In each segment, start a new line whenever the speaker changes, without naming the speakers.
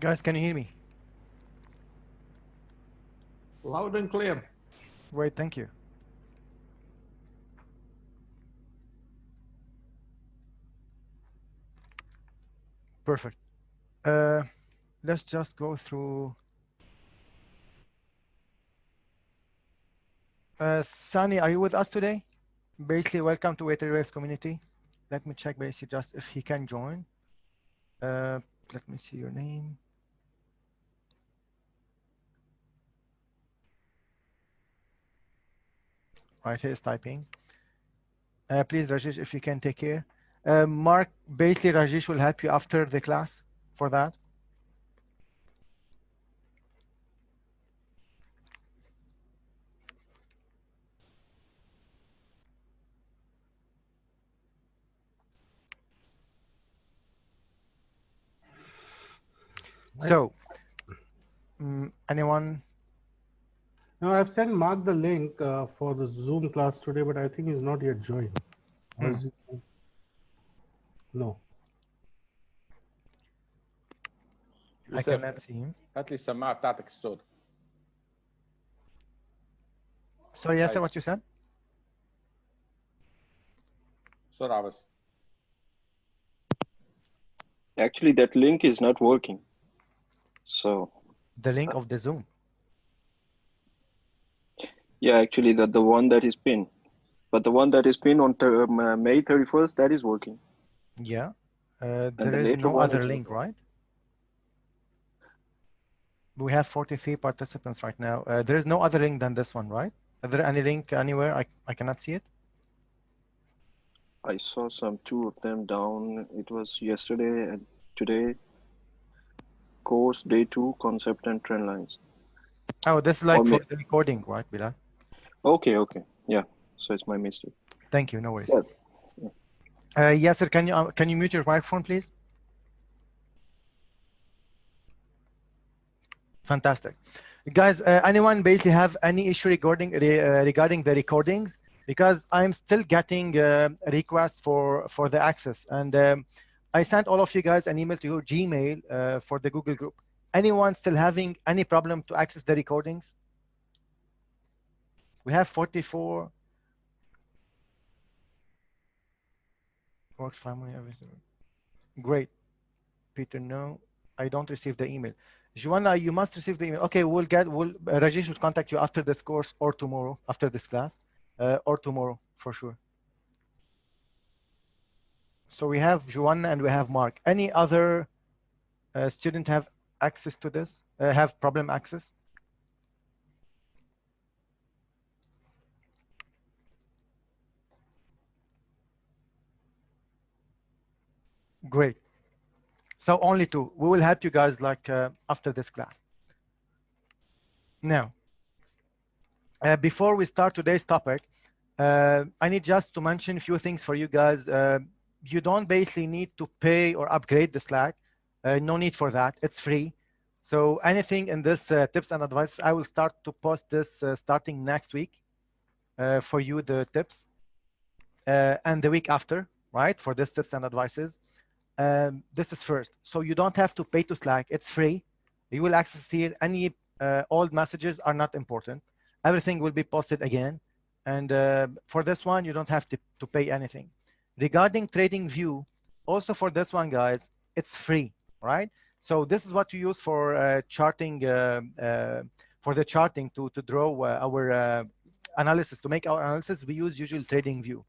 Guys, can you hear me?
Loud and clear.
Great, thank you. Perfect. Let's just go through. Sunny, are you with us today? Basically, welcome to Waiter Race community. Let me check basically just if he can join. Let me see your name. Right, he is typing. Please, Rajesh, if you can take care. Mark, basically, Rajesh will help you after the class for that. So, anyone?
No, I've sent Mark the link for the Zoom class today, but I think he's not yet joined. Or is he? No.
I cannot see him.
هات لي السماعه بتاعتك الصوت.
Sorry, Yasser, what you said?
بسرعه بس.
Actually, that link is not working. So.
The link of the Zoom.
Yeah, actually, the one that is pinned, but the one that is pinned on May 31st, that is working.
Yeah. There is no other link, right? We have 43 participants right now. There is no other link than this one, right? Is there any link anywhere? I cannot see it.
I saw two of them down. It was yesterday and today. Course day 2, concept and trend lines.
Oh, this is like for the recording, right, Bilal?
Okay. Yeah. So it's my mistake.
Thank you. No worries.
Yeah.
Yes, sir. Can you mute your microphone, please? Fantastic, guys. Anyone basically have any issue regarding the recordings? Because I'm still getting requests for the access, and I sent all of you guys an email to your Gmail for the Google group. Anyone still having any problem to access the recordings? We have 44. Works family, everything. Great. Peter, no, I don't receive the email. Joanna, you must receive the email. Okay, Rajesh will contact you after this course or tomorrow, after this class, or tomorrow for sure. So we have Joanna and we have Mark. Any other student have access to this? Have problem access? Great. So only 2. We will help you guys like after this class. Now, before we start today's topic, I need just to mention a few things for you guys. You don't basically need to pay or upgrade the Slack. No need for that. It's free. So anything in this tips and advice, I will start to post this starting next week for you, the tips, and the week after, right, for this tips and advices. This is first. So you don't have to pay to Slack. It's free. You will access here. Any old messages are not important. Everything will be posted again. And for this one, you don't have to pay anything. Regarding TradingView, also for this one, guys, it's free, right? So this is what you use for charting, for the charting to draw our analysis, to make our analysis. We use usually TradingView.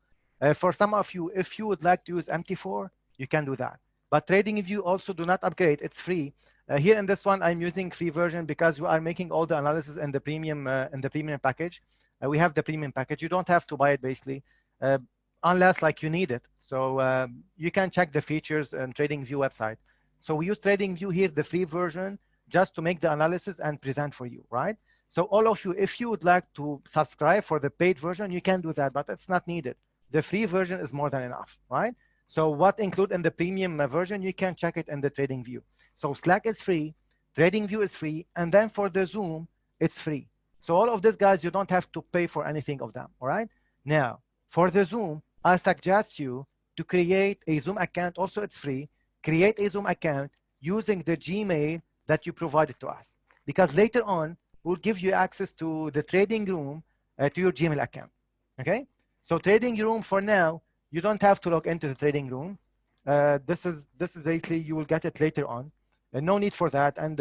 For some of you, if you would like to use MT4, you can do that. But TradingView also do not upgrade. It's free. Here in this one, I'm using free version because we are making all the analysis in the premium package. We have the premium package. You don't have to buy it basically, unless like you need it. So you can check the features on TradingView website. So we use TradingView here, the free version, just to make the analysis and present for you, right? So all of you, if you would like to subscribe for the paid version, you can do that, but it's not needed. The free version is more than enough, right? So what include in the premium version, you can check it in the TradingView. So Slack is free, TradingView is free, and then for the Zoom, it's free. So all of these guys, you don't have to pay for anything of them, all right? Now, for the Zoom, I suggest you to create a Zoom account. Also, it's free. Create a Zoom account using the Gmail that you provided to us, because later on we'll give you access to the trading room to your Gmail account. Okay, so trading room for now, you don't have to log into the trading room. This is basically, you will get it later on. No need for that. And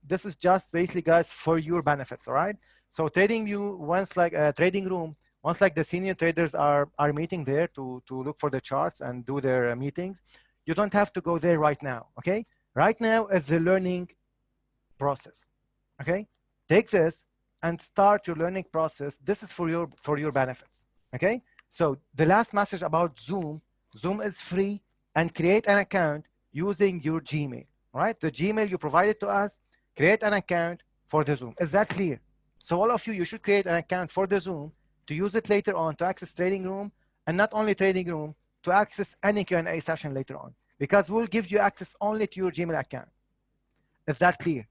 this is just basically, guys, for your benefits. All right. So trading you once like a trading room, once like the senior traders are meeting there to look for the charts and do their meetings, you don't have to go there right now. Okay. Right now is the learning process. Okay. Take this and start your learning process. This is for your benefits. Okay. So the last message about Zoom is free, and create an account using your Gmail. Right? The Gmail you provided to us, create an account for the Zoom. Is that clear? So all of you, you should create an account for the Zoom to use it later on to access trading room, and not only trading room, to access any Q&A session later on, because we'll give you access only to your Gmail account. Is that clear?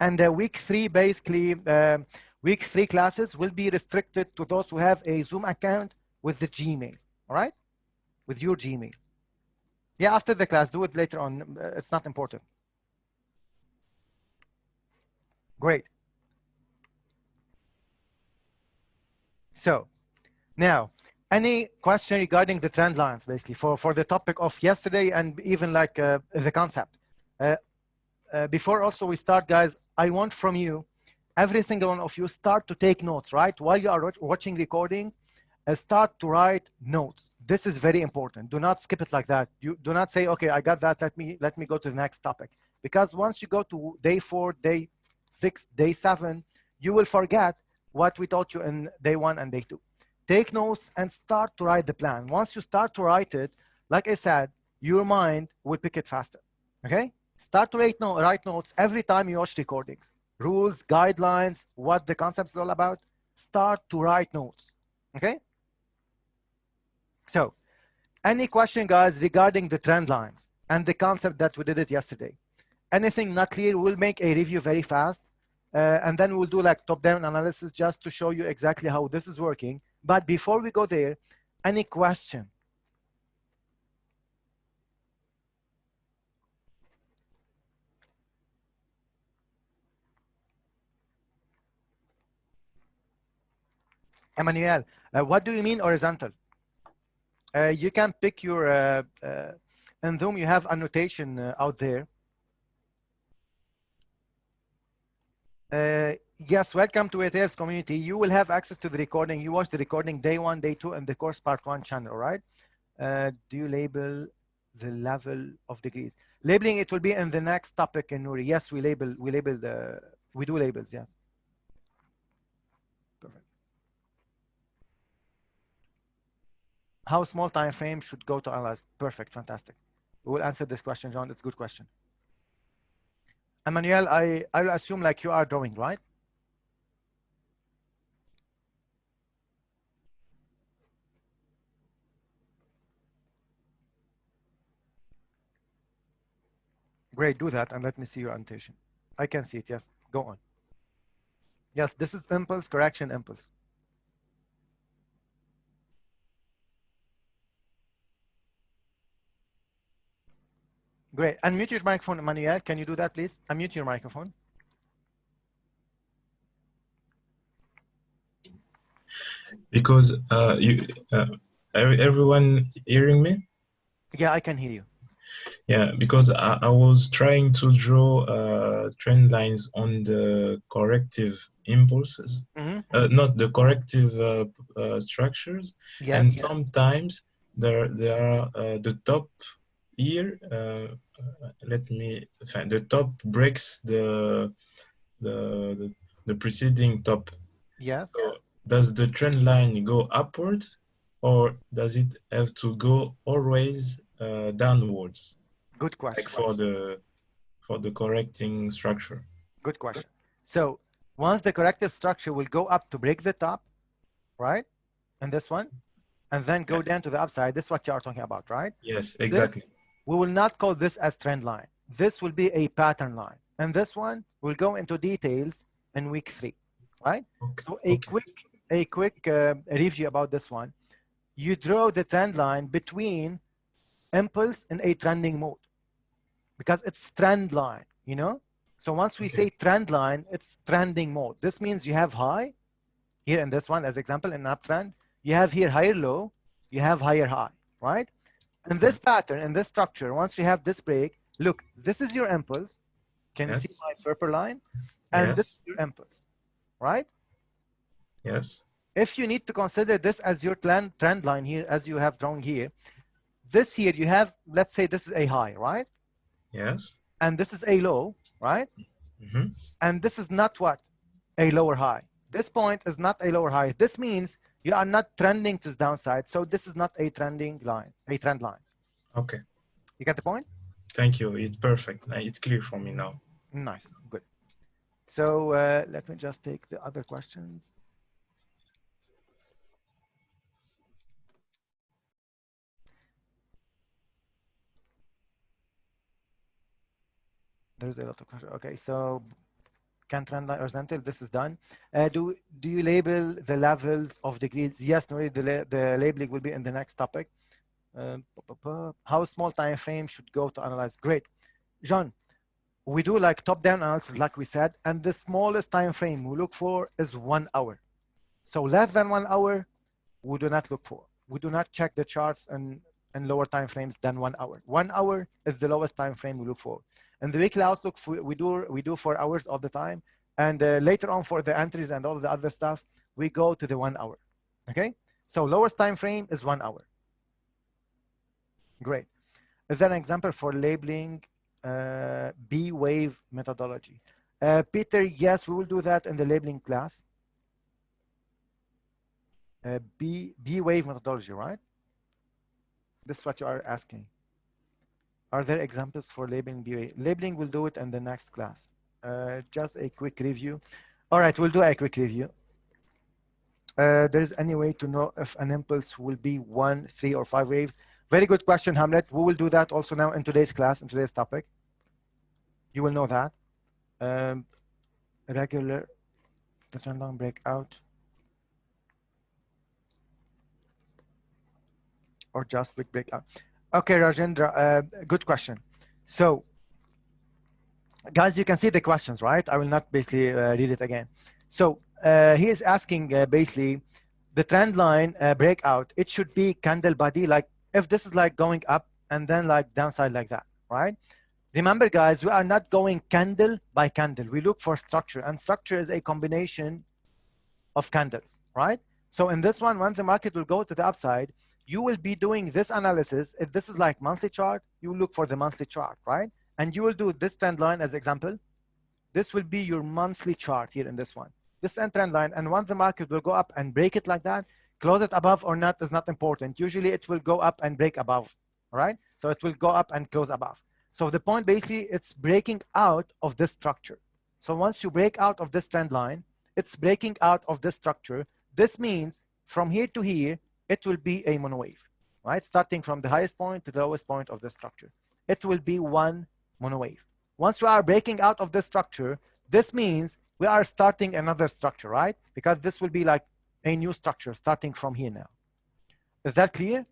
And the week 3, basically, week 3 classes will be restricted to those who have a Zoom account with the Gmail, all right? With your Gmail. Yeah, after the class, do it later on. It's not important. Great. So now, any question regarding the trend lines, basically, for the topic of yesterday, and even like the concept? Before also we start, guys, I want from you, every single one of you, start to take notes, right? While you are watching recording, start to write notes. This is very important. Do not skip it like that. You do not say, okay, I got that, let me go to the next topic. Because once you go to day 4, day 6, day 7, you will forget what we taught you in day 1 and day 2. Take notes and start to write the plan. Once you start to write it, like I said, your mind will pick it faster. Okay? Start to write notes every time you watch recordings. Rules, guidelines, what the concept is all about. Start to write notes. Okay? So, any question, guys, regarding the trend lines and the concept that we did it yesterday? Anything not clear, we'll make a review very fast. And then we'll do like top-down analysis just to show you exactly how this is working. But before we go there, any question? Emmanuel, what do you mean horizontal? You can pick your, in Zoom you have annotation out there. Yes, welcome to ATF's community. You will have access to the recording. You watch the recording day 1, day 2, and the course part 1 channel, right? Do you label the level of degrees? Labeling, it will be in the next topic in Nuri. Yes, we do labels, yes. Perfect. How small time frame should go to analyze? Perfect, fantastic. We will answer this question, John. It's a good question. Emmanuel, I'll assume like you are drawing, right? Great, do that and let me see your annotation. I can see it, yes. Go on. Yes, this is impulse, correction, impulse. Great. Unmute your microphone, Emmanuel. Can you do that, please? Unmute your microphone.
Because everyone hearing me?
Yeah, I can hear you.
Yeah, because I was trying to draw trend lines on the corrective impulses, not the corrective structures.
Yes,
and
yes.
Sometimes there are the top here. Let me find the top breaks the preceding top.
Yes.
So does the trend line go upward, or does it have to go always downwards?
Good question.
Like for the correcting structure.
Good question. So once the corrective structure will go up to break the top, right? And this one, and then go down to the upside. This is what you are talking about, right?
Yes, exactly.
We will not call this as trend line. This will be a pattern line. And this one will go into details in week 3, right?
Okay.
So a quick review about this one. you draw the trend line between impulse in a trending mode because it's trend line, you know? So once we say trend line, it's trending mode. This means you have high here in this one, as example, in uptrend, you have here higher low, you have higher high, right? In this pattern, in this structure, once you have this break, look, this is your impulse. Can you see my purple line? And this is your impulse, right?
Yes.
If you need to consider this as your trend line here, as you have drawn here, this here you have, let's say this is a high, right?
Yes.
And this is a low, right?
Mm-hmm.
And this is not what? A lower high. This point is not a lower high. This means you are not trending to the downside. So this is not a trending line, a trend line.
Okay.
You get the point?
Thank you. It's perfect. It's clear for me now.
Nice. Good. So let me just take the other questions. There's a lot of questions. Okay, so can trend line horizontal? This is done. Do you label the levels of degrees? Yes, no, the labeling will be in the next topic. How small time frame should go to analyze? Great, John. We do like top-down analysis, like we said, and the smallest time frame we look for is 1 hour. So less than 1 hour, we do not look for. We do not check the charts and lower time frames than 1 hour. 1 hour is the lowest time frame we look for. And the weekly outlook, we do 4 hours all the time. And later on for the entries and all the other stuff, we go to the 1 hour. Okay, so lowest time frame is 1 hour. Great. Is there an example for labeling B wave methodology? Peter, yes, we will do that in the labeling class. B wave methodology, right? This is what you are asking. Are there examples for labeling B wave? Labeling, we'll do it in the next class. Just a quick review. All right, we'll do a quick review. There's any way to know if an impulse will be 1, 3, or 5 waves? Very good question, Hamlet. We will do that also now in today's class, in today's topic. You will know that. Regular, trend line breakout, or just weak breakout. Okay, Rajendra, good question. So, guys, you can see the questions, right? I will not basically read it again. So he is asking basically the trend line breakout. It should be candle body, like if this is like going up and then like downside like that, right? Remember, guys, we are not going candle by candle. We look for structure, and structure is a combination of candles, right? So in this one, when the market will go to the upside, you will be doing this analysis. If this is like monthly chart, you look for the monthly chart, right? And you will do this trend line as example. This will be your monthly chart here in this one. This trend line, and once the market will go up and break it like that, close it above or not is not important. Usually it will go up and break above, right? So it will go up and close above. So the point basically, it's breaking out of this structure. So once you break out of this trend line, it's breaking out of this structure. This means from here to here, it will be a mono wave, right? Starting from the highest point to the lowest point of the structure. It will be one mono wave. Once we are breaking out of this structure, this means we are starting another structure, right? Because this will be like a new structure starting from here now. Is that clear?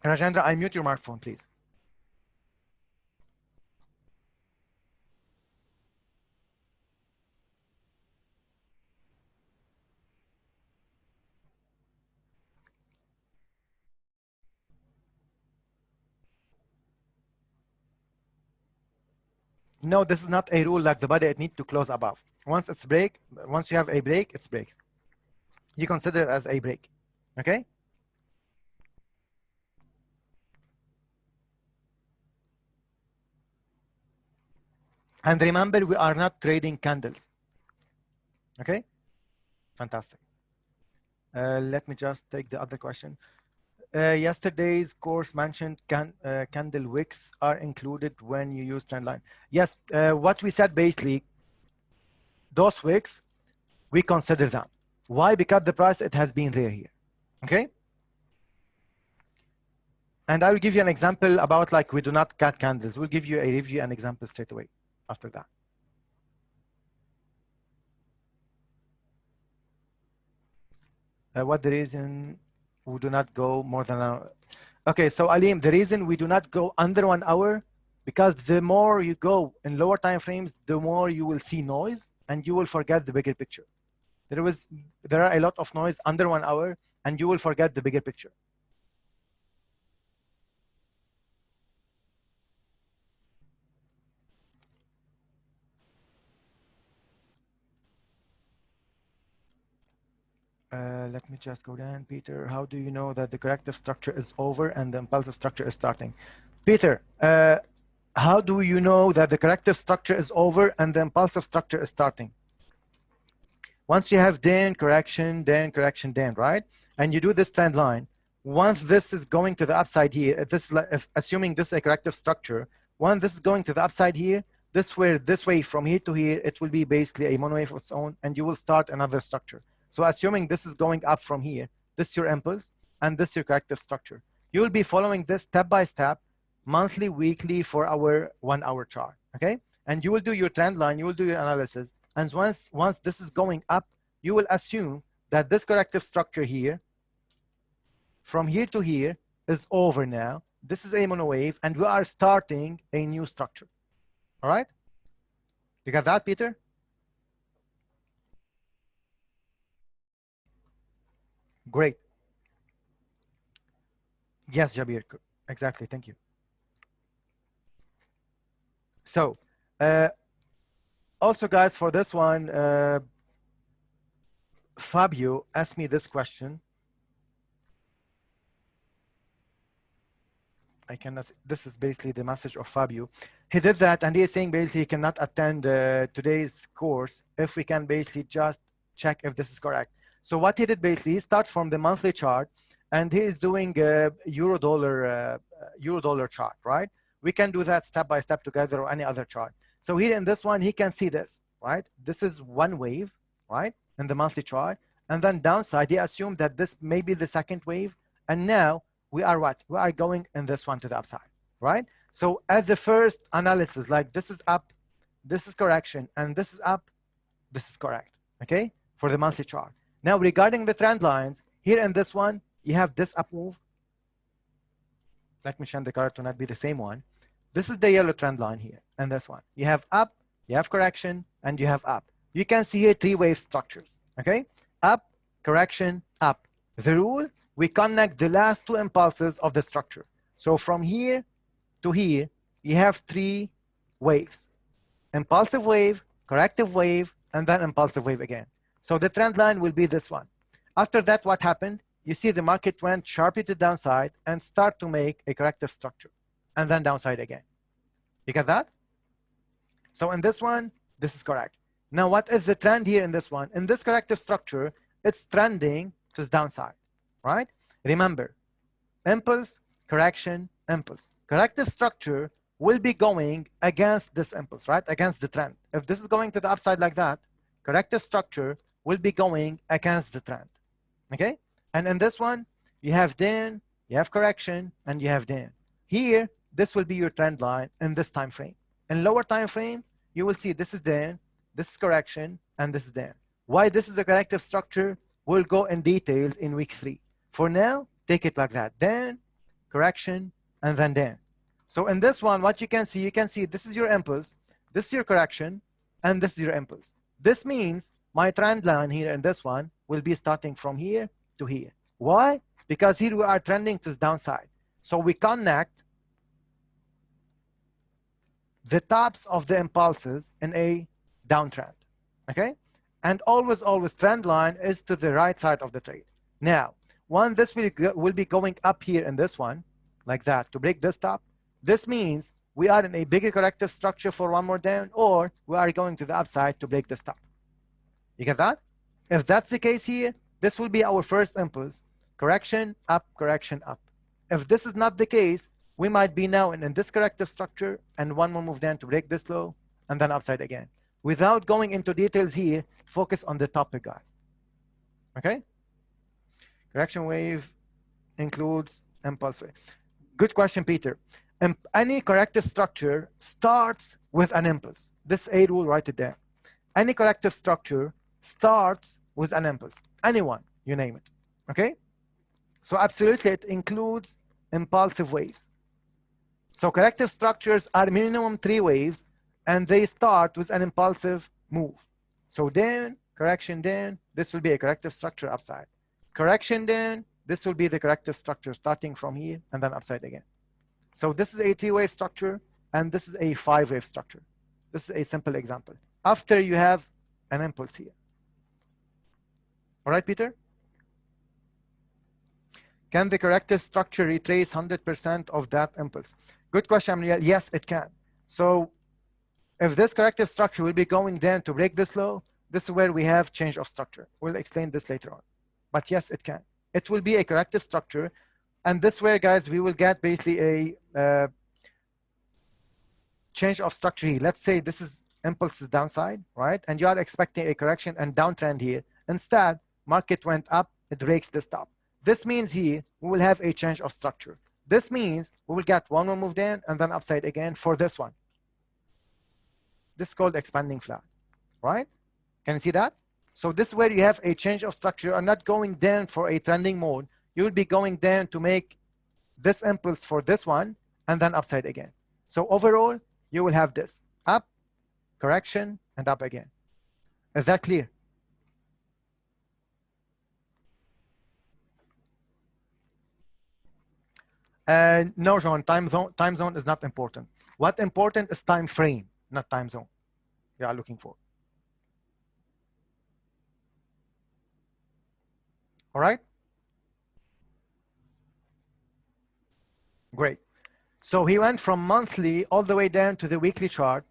Rajendra, unmute your microphone, please. No, this is not a rule like the body. It needs to close above. Once it's break, once you have a break, it's breaks. You consider it as a break, okay? And remember, we are not trading candles, okay? Fantastic. Let me just take the other question. Yesterday's course mentioned candle wicks are included when you use trend line. Yes, what we said basically, those wicks, we consider them. Why? Because the price, it has been there here, okay? And I will give you an example about like we do not cut candles. We'll give you a review and example straight away after that. What the reason we do not go more than an hour? Okay, so Alim, the reason we do not go under 1 hour, because the more you go in lower time frames, the more you will see noise and you will forget the bigger picture. There are a lot of noise under 1 hour and you will forget the bigger picture. Let me just go down. Peter, how do you know that the corrective structure is over and the impulsive structure is starting? Peter, how do you know that the corrective structure is over and the impulsive structure is starting? Once you have then correction, then, right? And you do this trend line. Once this is going to the upside here, assuming this is a corrective structure, once this is going to the upside here, this way from here to here, it will be basically a monowave of its own, and you will start another structure. So assuming this is going up from here, this is your impulse, and this is your corrective structure. You will be following this step by step, monthly, weekly for our 1 hour chart, okay? And you will do your trend line, you will do your analysis, and once this is going up, you will assume that this corrective structure here, from here to here, is over now. This is a monowave, and we are starting a new structure. All right? You got that, Peter? Great. Yes, Jabir, exactly, thank you. So, also guys, for this one, Fabio asked me this question. I cannot, this is basically the message of Fabio. He did that and he is saying basically he cannot attend today's course if we can basically just check if this is correct. So what he did basically, he starts from the monthly chart and he is doing euro dollar chart, right? We can do that step by step together or any other chart. So here in this one, he can see this, right? This is one wave, right? In the monthly chart. And then downside, he assumed that this may be the second wave. And now we are what? We are going in this one to the upside, right? So at the first analysis, like this is up, this is correction, and this is up, this is correct, okay? For the monthly chart. Now regarding the trend lines, here in this one, you have this up move. Let me change the color to not be the same one. This is the yellow trend line here, and this one. You have up, you have correction, and you have up. You can see here 3 wave structures, okay? Up, correction, up. The rule, we connect the last 2 impulses of the structure. So from here to here, you have 3 waves. Impulsive wave, corrective wave, and then impulsive wave again. So the trend line will be this one. After that, what happened? You see the market went sharply to downside and start to make a corrective structure, and then downside again. You get that? So in this one, this is correct. Now, what is the trend here in this one? In this corrective structure, it's trending to the downside, right? Remember, impulse, correction, impulse. Corrective structure will be going against this impulse, right? Against the trend. If this is going to the upside like that, corrective structure will be going against the trend, okay? And in this one, you have down, you have correction, and you have down. Here, this will be your trend line in this time frame. In lower time frame, you will see this is down, this is correction, and this is down. Why this is the corrective structure, we'll go in details in week 3. For now, take it like that. Down, correction, and then down. So in this one, what you can see this is your impulse, this is your correction, and this is your impulse. This means my trend line here in this one will be starting from here to here. Why? Because here we are trending to the downside. So we connect the tops of the impulses in a downtrend, okay? And always trend line is to the right side of the trade. Now, when this will be going up here in this one, like that, to break this top, this means we are in a bigger corrective structure for one more down, or we are going to the upside to break this top. You get that? If that's the case here, this will be our first impulse. Correction, up, correction, up. If this is not the case, we might be now in this corrective structure and one more move down to break this low and then upside again. Without going into details here, focus on the topic, guys. Okay? Correction wave includes impulse wave. Good question, Peter. Any corrective structure starts with an impulse. This A rule, write it down. Any corrective structure starts with an impulse. Anyone, you name it. Okay? So absolutely, it includes impulsive waves. So corrective structures are minimum 3 waves, and they start with an impulsive move. So down, correction down, this will be a corrective structure upside. Correction down, this will be the corrective structure starting from here and then upside again. So this is a 3-wave structure, and this is a 5-wave structure. This is a simple example. After you have an impulse here. All right, Peter? Can the corrective structure retrace 100% of that impulse? Good question, Amriel. Yes, it can. So if this corrective structure will be going down to break this low, this is where we have change of structure. We'll explain this later on. But yes, it can. It will be a corrective structure. And this way, guys, we will get basically a change of structure here. Let's say this is impulse is downside, right? And you are expecting a correction and downtrend here. Instead, market went up, it breaks this top. This means here we will have a change of structure. This means we will get one more move down and then upside again for this one. This is called expanding flat, right? Can you see that? So this is where you have a change of structure. You are not going down for a trending mode. You will be going down to make this impulse for this one and then upside again. So overall, you will have this up, correction, and up again. Is that clear? No, John, time zone is not important. What important is time frame, not time zone. You are looking for. All right? Great. So he went from monthly all the way down to the weekly chart.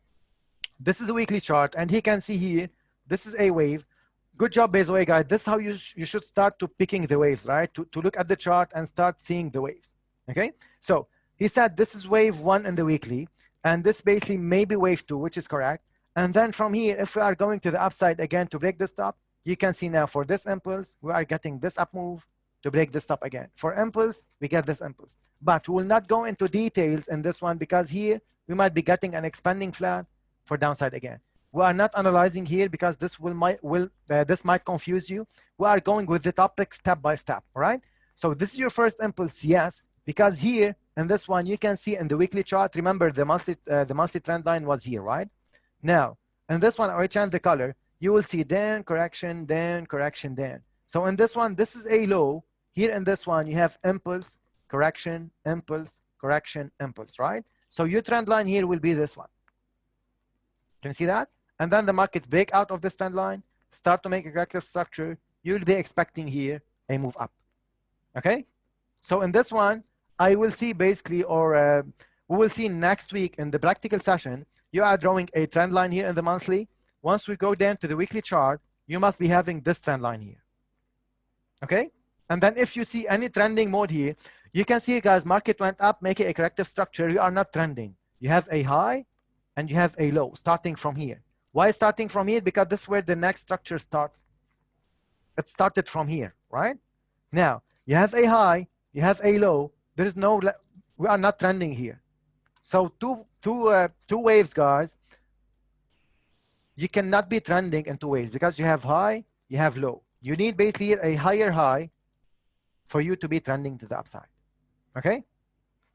This is a weekly chart, and he can see here, this is a wave. Good job, by the way, guys. This is how you should start to picking the waves, right? To look at the chart and start seeing the waves. Okay, so he said this is wave 1 in the weekly, and this basically may be wave 2, which is correct. And then from here, if we are going to the upside again to break this top, you can see now for this impulse, we are getting this up move to break this top again. For impulse, we get this impulse. But we will not go into details in this one because here we might be getting an expanding flat for downside again. We are not analyzing here because this this might confuse you. We are going with the topic step by step, all right? So this is your first impulse, yes. Because here in this one, you can see in the weekly chart, remember the monthly trend line was here, right? Now, in this one, I change the color, you will see down, correction, down, correction, down. So in this one, this is a low. Here in this one, you have impulse, correction, impulse, correction, impulse, right? So your trend line here will be this one. Can you see that? And then the market break out of this trend line, start to make a corrective structure. You'll be expecting here a move up, okay? So in this one, I will see basically, or we will see next week in the practical session, you are drawing a trend line here in the monthly. Once we go down to the weekly chart, you must be having this trend line here. Okay? And then if you see any trending mode here, you can see, guys, market went up, making a corrective structure. You are not trending. You have a high and you have a low starting from here. Why starting from here? Because this is where the next structure starts. It started from here, right? Now, you have a high, you have a low. There is no, we are not trending here. So two waves, guys. You cannot be trending in 2 waves because you have high, you have low. You need basically a higher high for you to be trending to the upside. Okay?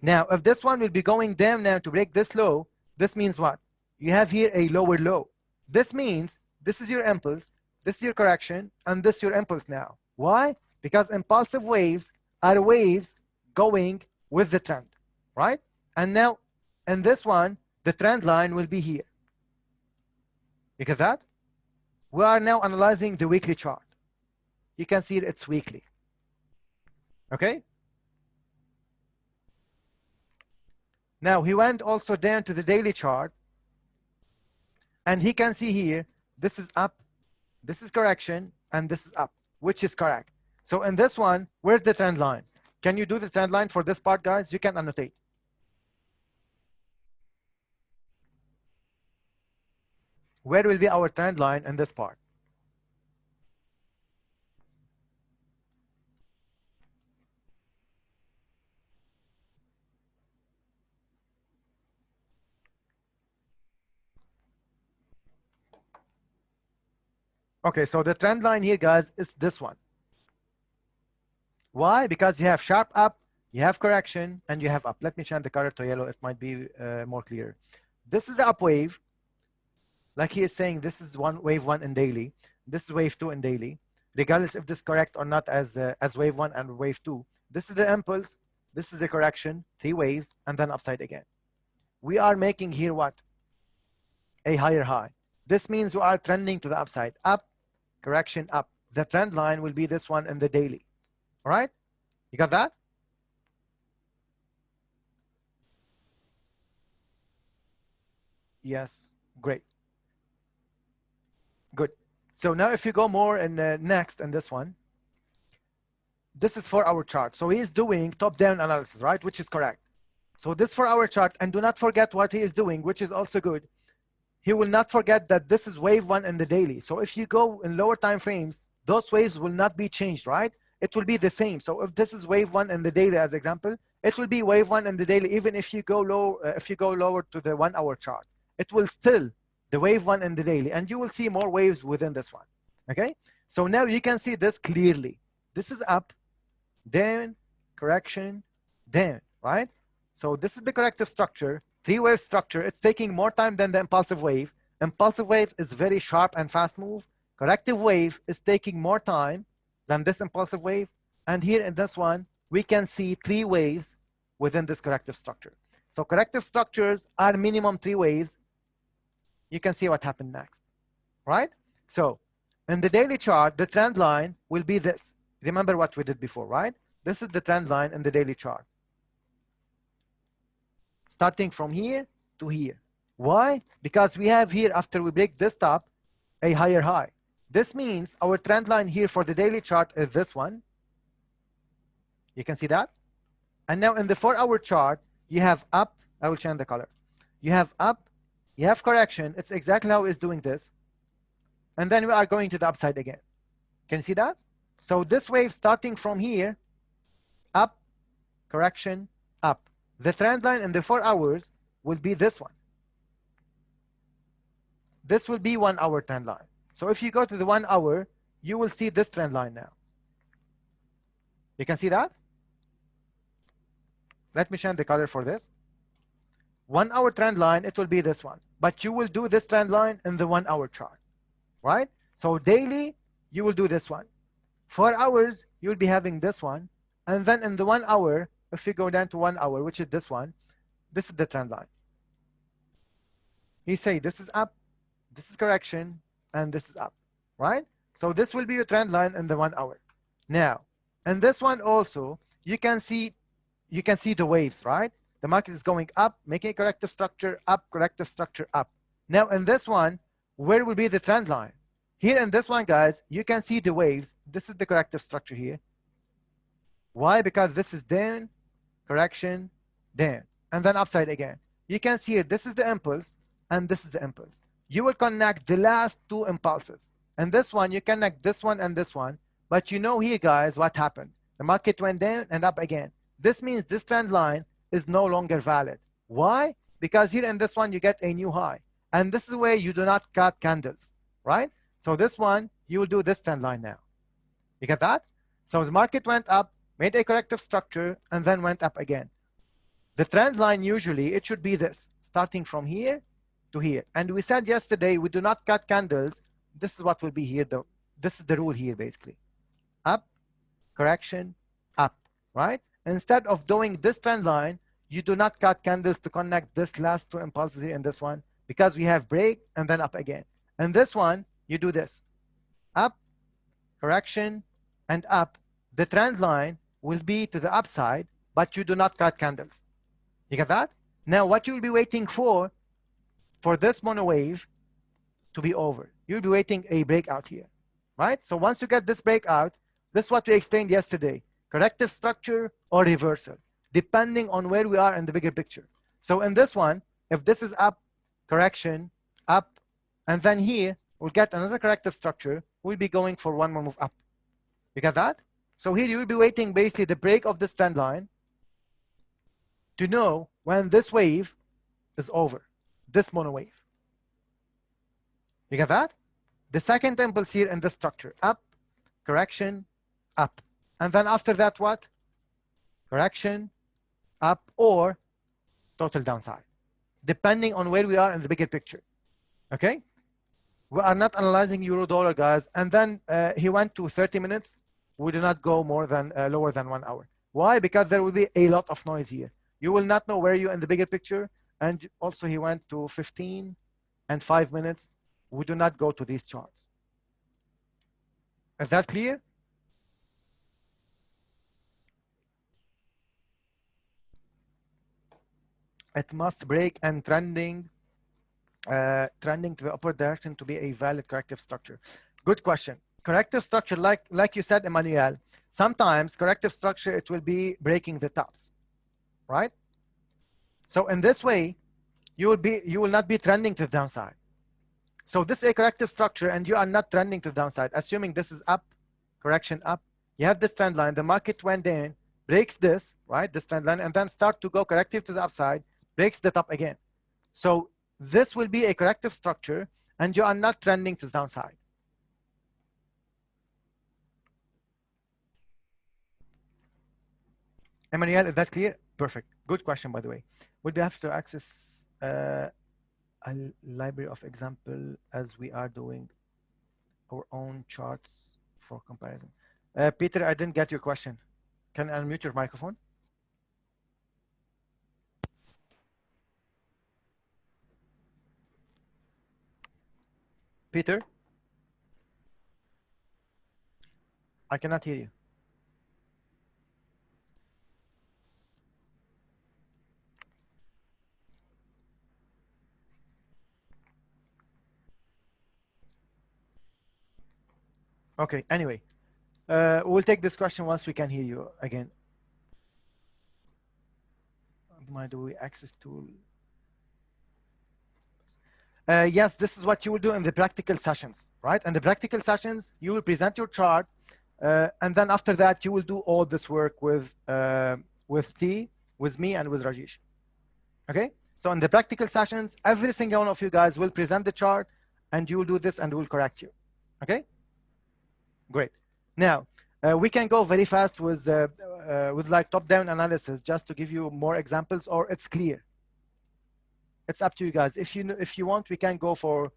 Now, if this one will be going down now to break this low, this means what? You have here a lower low. This means this is your impulse, this is your correction, and this is your impulse now. Why? Because impulsive waves are waves going with the trend, right? And now in this one, the trend line will be here. Because that, we are now analyzing the weekly chart. You can see it's weekly. Okay? Now he went also down to the daily chart, and he can see here, this is up, this is correction, and this is up, which is correct. So in this one, where's the trend line? Can you do the trend line for this part, guys? You can annotate. Where will be our trend line in this part? Okay, so the trend line here, guys, is this one. Why? Because you have sharp up, you have correction, and you have up. Let me change the color to yellow. It might be more clear. This is the up wave. Like he is saying, this is wave one in daily. This is wave two in daily. Regardless if this is correct or not as wave one and wave two. This is the impulse. This is the correction, 3 waves, and then upside again. We are making here what? A higher high. This means we are trending to the upside. Up, correction, up. The trend line will be this one in the daily. All right? You got that? Yes, great. Good. So now if you go more in next in this one, this is for our chart. So he is doing top-down analysis, right? Which is correct. So this for our chart, and do not forget what he is doing, which is also good. He will not forget that this is wave one in the daily. So if you go in lower time frames, those waves will not be changed, right? It will be the same. So if this is wave one in the daily as example, it will be wave one in the daily, even if you go low, if you go lower to the 1 hour chart, it will still the wave one in the daily, and you will see more waves within this one. Okay, so now you can see this clearly. This is up, down, correction, down, right? So this is the corrective structure, 3-wave structure. It's taking more time than the impulsive wave. Impulsive wave is very sharp and fast move. Corrective wave is taking more time than this impulsive wave. And here in this one, we can see 3 waves within this corrective structure. So corrective structures are minimum 3 waves. You can see what happened next, right? So in the daily chart, the trend line will be this. Remember what we did before, right? This is the trend line in the daily chart. Starting from here to here. Why? Because we have here, after we break this top, a higher high. This means our trend line here for the daily chart is this one. You can see that. And now in the 4-hour chart, you have up. I will change the color. You have up, you have correction. It's exactly how it's doing this. And then we are going to the upside again. Can you see that? So this wave starting from here, up, correction, up. The trend line in the 4 hours will be this one. This will be 1 hour trend line. So if you go to the 1 hour, you will see this trend line now. You can see that? Let me change the color for this. 1 hour trend line, it will be this one. But you will do this trend line in the 1 hour chart, right? So daily, you will do this one. 4 hours, you'll be having this one. And then in the 1 hour, if you go down to 1 hour, which is this one, this is the trend line. He say this is up, this is correction, and this is up, right? So this will be your trend line in the 1 hour. Now, in this one also, you can see the waves, right? The market is going up, making a corrective structure, up, corrective structure, up. Now in this one, where will be the trend line? Here in this one, guys, you can see the waves. This is the corrective structure here. Why? Because this is down, correction, down, and then upside again. You can see here, this is the impulse, and this is the impulse. You will connect the last 2 impulses. And this one, you connect this one and this one. But you know here, guys, what happened? The market went down and up again. This means this trend line is no longer valid. Why? Because here in this one, you get a new high. And this is where you do not cut candles, right? So this one, you will do this trend line now. You get that? So the market went up, made a corrective structure, and then went up again. The trend line, usually, it should be this, starting from here to here. And we said yesterday, we do not cut candles. This is what will be here, though. This is the rule here, basically. Up, correction, up, right? Instead of doing this trend line, you do not cut candles to connect this last 2 impulses here in this one, because we have break and then up again. And this one, you do this. Up, correction, and up. The trend line will be to the upside, but you do not cut candles. You get that? Now, what you'll be waiting for this mono wave to be over. You'll be waiting a breakout here, right? So once you get this breakout, this is what we explained yesterday. Corrective structure or reversal, depending on where we are in the bigger picture. So in this one, if this is up, correction, up, and then here, we'll get another corrective structure. We'll be going for 1 more move up. You get that? So here you'll be waiting basically the break of this trend line to know when this wave is over, this mono wave. You get that? The second impulse here in the structure, up, correction, up. And then after that, what? Correction, up, or total downside, depending on where we are in the bigger picture. Okay? We are not analyzing euro dollar, guys. And then he went to 30 minutes. We do not go more than lower than 1 hour. Why? Because there will be a lot of noise here. You will not know where you're in the bigger picture. And also he went to 15 and 5 minutes. We do not go to these charts. Is that clear? It must break and trending to the upward direction to be a valid corrective structure. Good question. Corrective structure, like you said, Emmanuel, sometimes corrective structure, it will be breaking the tops, right? So in this way, you will not be trending to the downside. So this is a corrective structure and you are not trending to the downside, assuming this is up, correction up. You have this trend line, the market went down, breaks this, right? This trend line, and then start to go corrective to the upside, breaks the top again. So this will be a corrective structure and you are not trending to the downside. Emmanuel, is that clear? Perfect. Good question, by the way. Would we have to access a library of example as we are doing our own charts for comparison? Peter, I didn't get your question. Can I unmute your microphone? Peter? I cannot hear you. Okay, anyway, we'll take this question once we can hear you again. Do we access tool? Yes, this is what you will do in the practical sessions, right? In the practical sessions, you will present your chart, and then after that, you will do all this work with T, with me, and with Rajesh. Okay? So in the practical sessions, every single one of you guys will present the chart, and you will do this, and we'll correct you. Okay? Great. Now, we can go very fast with like top-down analysis, just to give you more examples, or it's clear. It's up to you guys. If you want, we can go for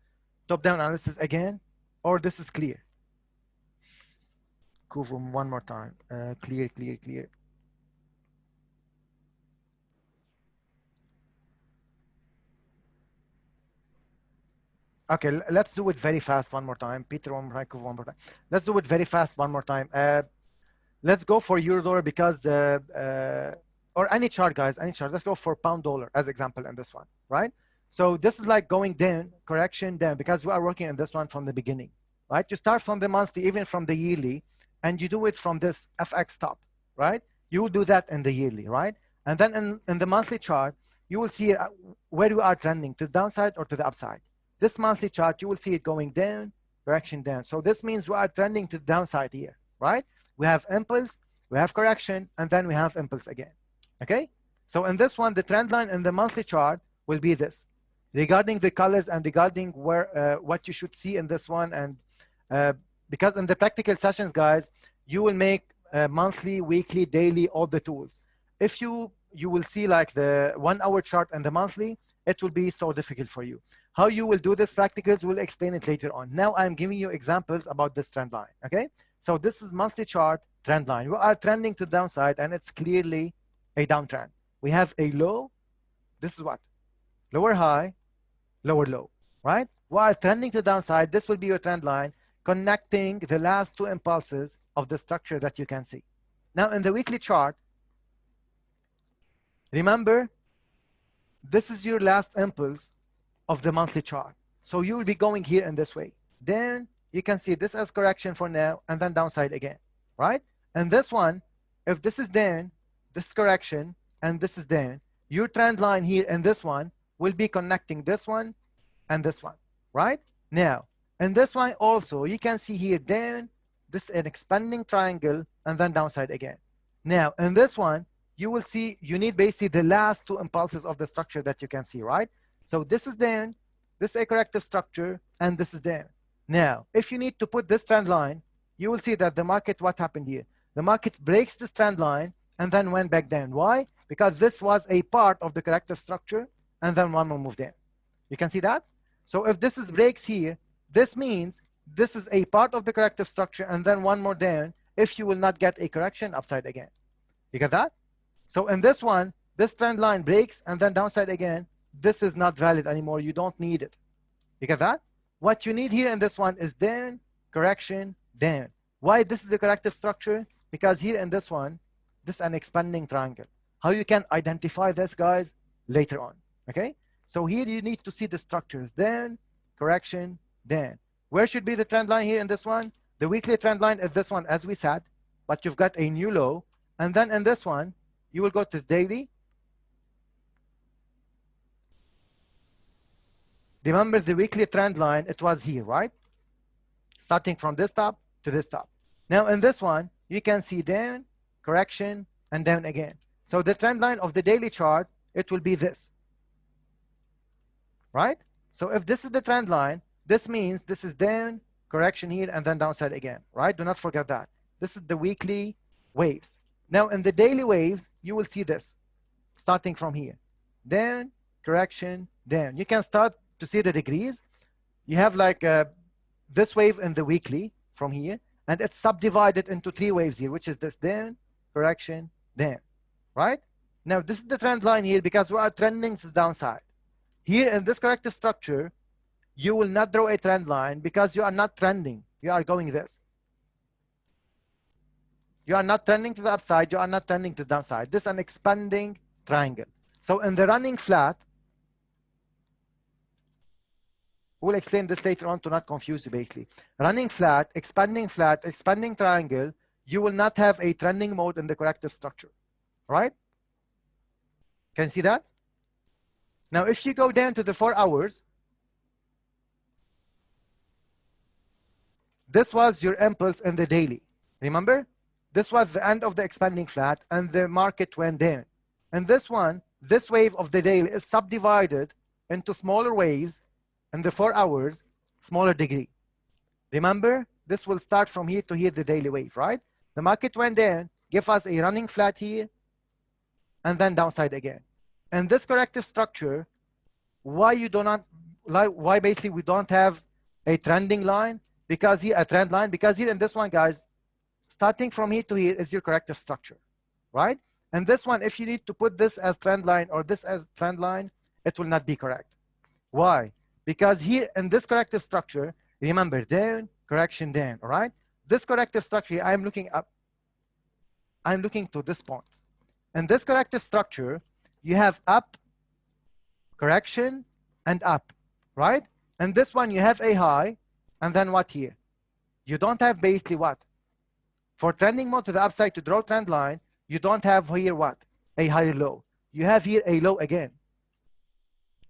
top-down analysis again, or this is clear. Kuvum, one more time. Clear, clear, clear. Okay, let's do it very fast one more time. Peter, one more time. Let's do it very fast one more time. Let's go for euro dollar because or any chart, guys, any chart. Let's go for pound dollar as example in this one, right? So this is like going down, correction down, because we are working on this one from the beginning, right? You start from the monthly, even from the yearly, and you do it from this FX top, right? You will do that in the yearly, right? And then in the monthly chart, you will see where you are trending, to the downside or to the upside. This monthly chart, you will see it going down, correction down. So this means we are trending to the downside here, right? We have impulse, we have correction, and then we have impulse again, okay? So in this one, the trend line in the monthly chart will be this. Regarding the colors and regarding where what you should see in this one, and because in the practical sessions, guys, you will make monthly, weekly, daily, all the tools. If you will see like the 1 hour chart and the monthly, it will be so difficult for you. How you will do this practicals, we'll explain it later on. Now I'm giving you examples about this trend line, okay? So this is monthly chart trend line. We are trending to the downside and it's clearly a downtrend. We have a low, this is what? Lower high, lower low, right? We are trending to the downside. This will be your trend line connecting the last two impulses of the structure that you can see. Now in the weekly chart, remember, this is your last impulse of the monthly chart. So you will be going here in this way. Then you can see this as correction for now and then downside again, right? And this one, if this is down, this is correction, and this is down, your trend line here and this one will be connecting this one and this one, right? Now, in this one also, you can see here down, this is an expanding triangle, and then downside again. Now, in this one, you will see, you need basically the last two impulses of the structure that you can see, right? So this is down, this is a corrective structure, and this is down. Now, if you need to put this trend line, you will see that the market, what happened here? The market breaks this trend line and then went back down. Why? Because this was a part of the corrective structure and then one more move down. You can see that? So if this is breaks here, this means this is a part of the corrective structure and then one more down if you will not get a correction upside again. You get that? So in this one, this trend line breaks and then downside again. This is not valid anymore. You don't need it. You get that? What you need here in this one is down, correction, down. Why this is the corrective structure? Because here in this one, this is an expanding triangle. How you can identify this, guys, later on. Okay? So here you need to see the structures. Down, correction, down. Where should be the trend line here in this one? The weekly trend line is this one, as we said, but you've got a new low. And then in this one, you will go to daily. Remember the weekly trend line, it was here, right? Starting from this top to this top. Now in this one, you can see down, correction, and down again. So the trend line of the daily chart, it will be this, right? So if this is the trend line, this means this is down, correction here, and then downside again, right? Do not forget that. This is the weekly waves. Now in the daily waves, you will see this, starting from here. Down, correction, down. You can start to see the degrees. You have like this wave in the weekly from here, and it's subdivided into 3 waves here, which is this down, correction, down, right? Now this is the trend line here because we are trending to the downside. Here in this corrective structure, you will not draw a trend line because you are not trending. You are going this. You are not trending to the upside. You are not trending to the downside. This is an expanding triangle. So in the running flat, we'll explain this later on to not confuse you basically. Running flat, expanding triangle, you will not have a trending mode in the corrective structure, right? Can you see that? Now, if you go down to the 4 hours, this was your impulse in the daily. Remember? This was the end of the expanding flat and the market went down. And this one, this wave of the daily is subdivided into smaller waves in the 4 hours, smaller degree. Remember, this will start from here to here, the daily wave, right? The market went down, give us a running flat here, and then downside again. And this corrective structure, why you do not, like, why basically we don't have a trending line? Because here, a trend line, because here in this one, guys, starting from here to here is your corrective structure, right? And this one, if you need to put this as trend line or this as trend line, it will not be correct. Why? Because here in this corrective structure, remember down, correction, down, all right? This corrective structure, I'm looking up, I'm looking to this point. And this corrective structure, you have up, correction, and up, right? And this one, you have a high, and then what here? You don't have basically what? For trending mode to the upside to draw trend line, you don't have here what? A higher low. You have here a low again.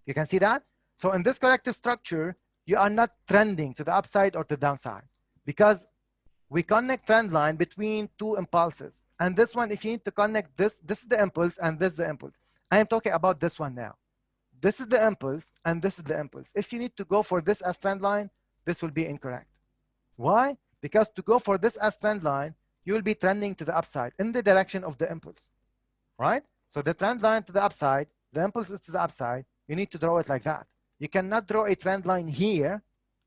You can see that? So in this corrective structure, you are not trending to the upside or the downside because we connect trend line between 2 impulses. And this one, if you need to connect this, this is the impulse and this is the impulse. I am talking about this one now. This is the impulse and this is the impulse. If you need to go for this as trend line, this will be incorrect. Why? Because to go for this as trend line, you will be trending to the upside in the direction of the impulse, right? So the trend line to the upside, the impulse is to the upside, you need to draw it like that. You cannot draw a trend line here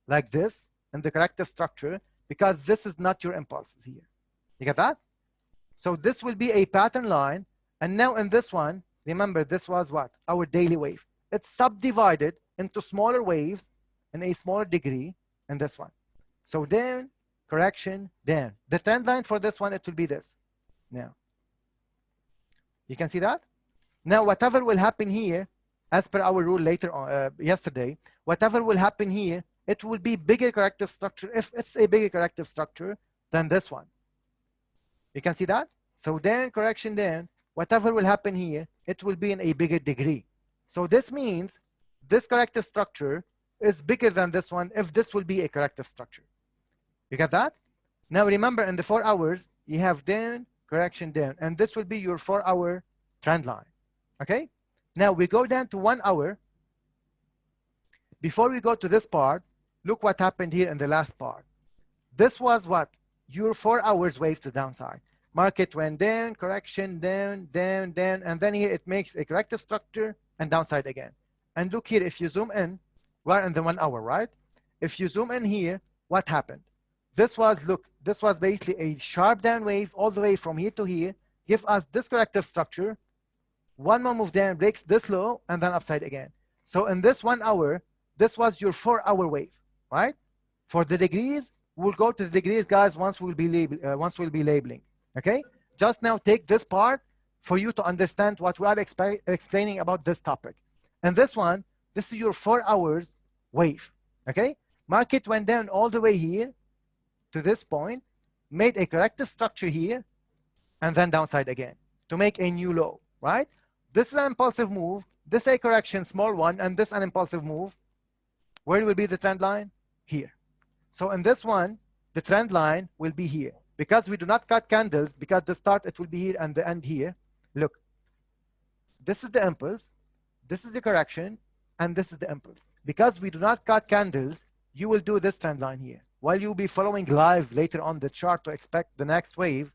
like this in the corrective structure because this is not your impulses here. You get that? So this will be a pattern line. And now in this one, remember this was what? Our daily wave. It's subdivided into smaller waves in a smaller degree in this one. So down, correction, down. The trend line for this one, it will be this. Now, you can see that? Now, whatever will happen here, as per our rule later on, yesterday, whatever will happen here, it will be bigger corrective structure if it's a bigger corrective structure than this one. You can see that? So down, correction, down, whatever will happen here, it will be in a bigger degree. So this means this corrective structure is bigger than this one if this will be a corrective structure. You get that? Now remember, in the 4 hours, you have down, correction, down, and this will be your 4-hour trend line. Okay? Now we go down to 1 hour. Before we go to this part, look what happened here in the last part. This was what? Your 4 hours wave to downside. Market went down, correction, down, down, down, and then here it makes a corrective structure and downside again. And look here, if you zoom in, we're in the 1 hour, right? If you zoom in here, what happened? This was, look, this was basically a sharp down wave all the way from here to here, give us this corrective structure, one more move down, breaks this low, and then upside again. So in this 1 hour, this was your 4 hour wave, right? For the degrees, we'll go to the degrees, guys, once we'll be labeling. Okay, just now take this part for you to understand what we are explaining about this topic. And this one, this is your 4 hours wave. Okay, market went down all the way here to this point, made a corrective structure here, and then downside again to make a new low, right? This is an impulsive move, this is a correction, small one, and this an impulsive move. Where will be the trend line? Here. So in this one, the trend line will be here. Because we do not cut candles, because the start, it will be here and the end here. Look, this is the impulse, this is the correction, and this is the impulse. Because we do not cut candles, you will do this trend line here. While you'll be following live later on the chart to expect the next wave,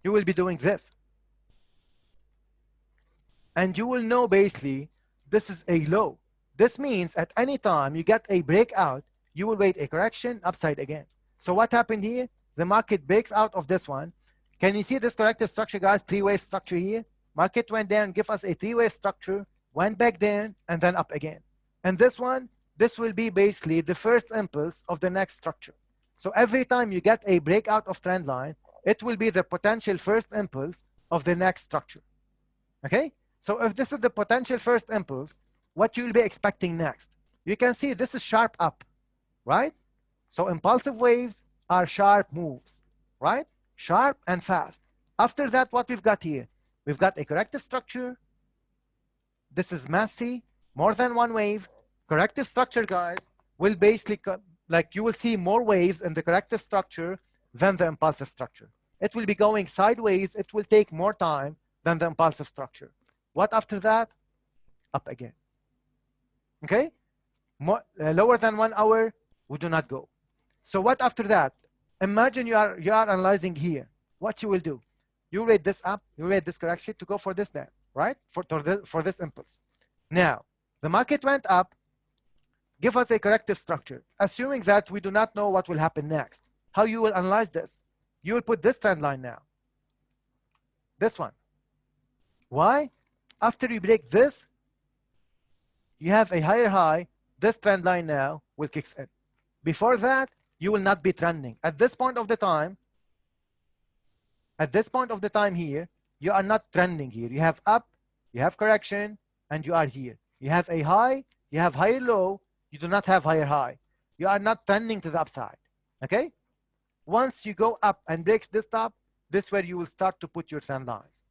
you will be doing this. And you will know basically this is a low. This means at any time you get a breakout, you will wait a correction upside again. So what happened here? The market breaks out of this one. Can you see this corrective structure, guys? 3-wave structure here. Market went down, give us a 3-wave structure, went back down, and then up again. And this one, this will be basically the first impulse of the next structure. So every time you get a breakout of trend line, it will be the potential first impulse of the next structure. Okay? So if this is the potential first impulse, what you'll be expecting next? You can see this is sharp up, right? So impulsive waves are sharp moves, right? Sharp and fast. After that, what we've got here? We've got a corrective structure. This is messy, more than one wave. Corrective structure, guys, will basically, like you will see more waves in the corrective structure than the impulsive structure. It will be going sideways. It will take more time than the impulsive structure. What after that? Up again. Okay? More, lower than 1 hour, we do not go. So what after that? Imagine you are analyzing here. What you will do? You rate this up, you rate this correction to go for this down, right? For this impulse. Now, the market went up, give us a corrective structure, assuming that we do not know what will happen next. How you will analyze this? You will put this trend line now. This one. Why? After you break this, you have a higher high. This trend line now will kick in. Before that, you will not be trending. At this point of the time, here, you are not trending here. You have up, you have correction, and you are here. You have a high, you have higher low, you do not have higher high. You are not trending to the upside. Okay? Once you go up and breaks this top, this is where you will start to put your trend lines.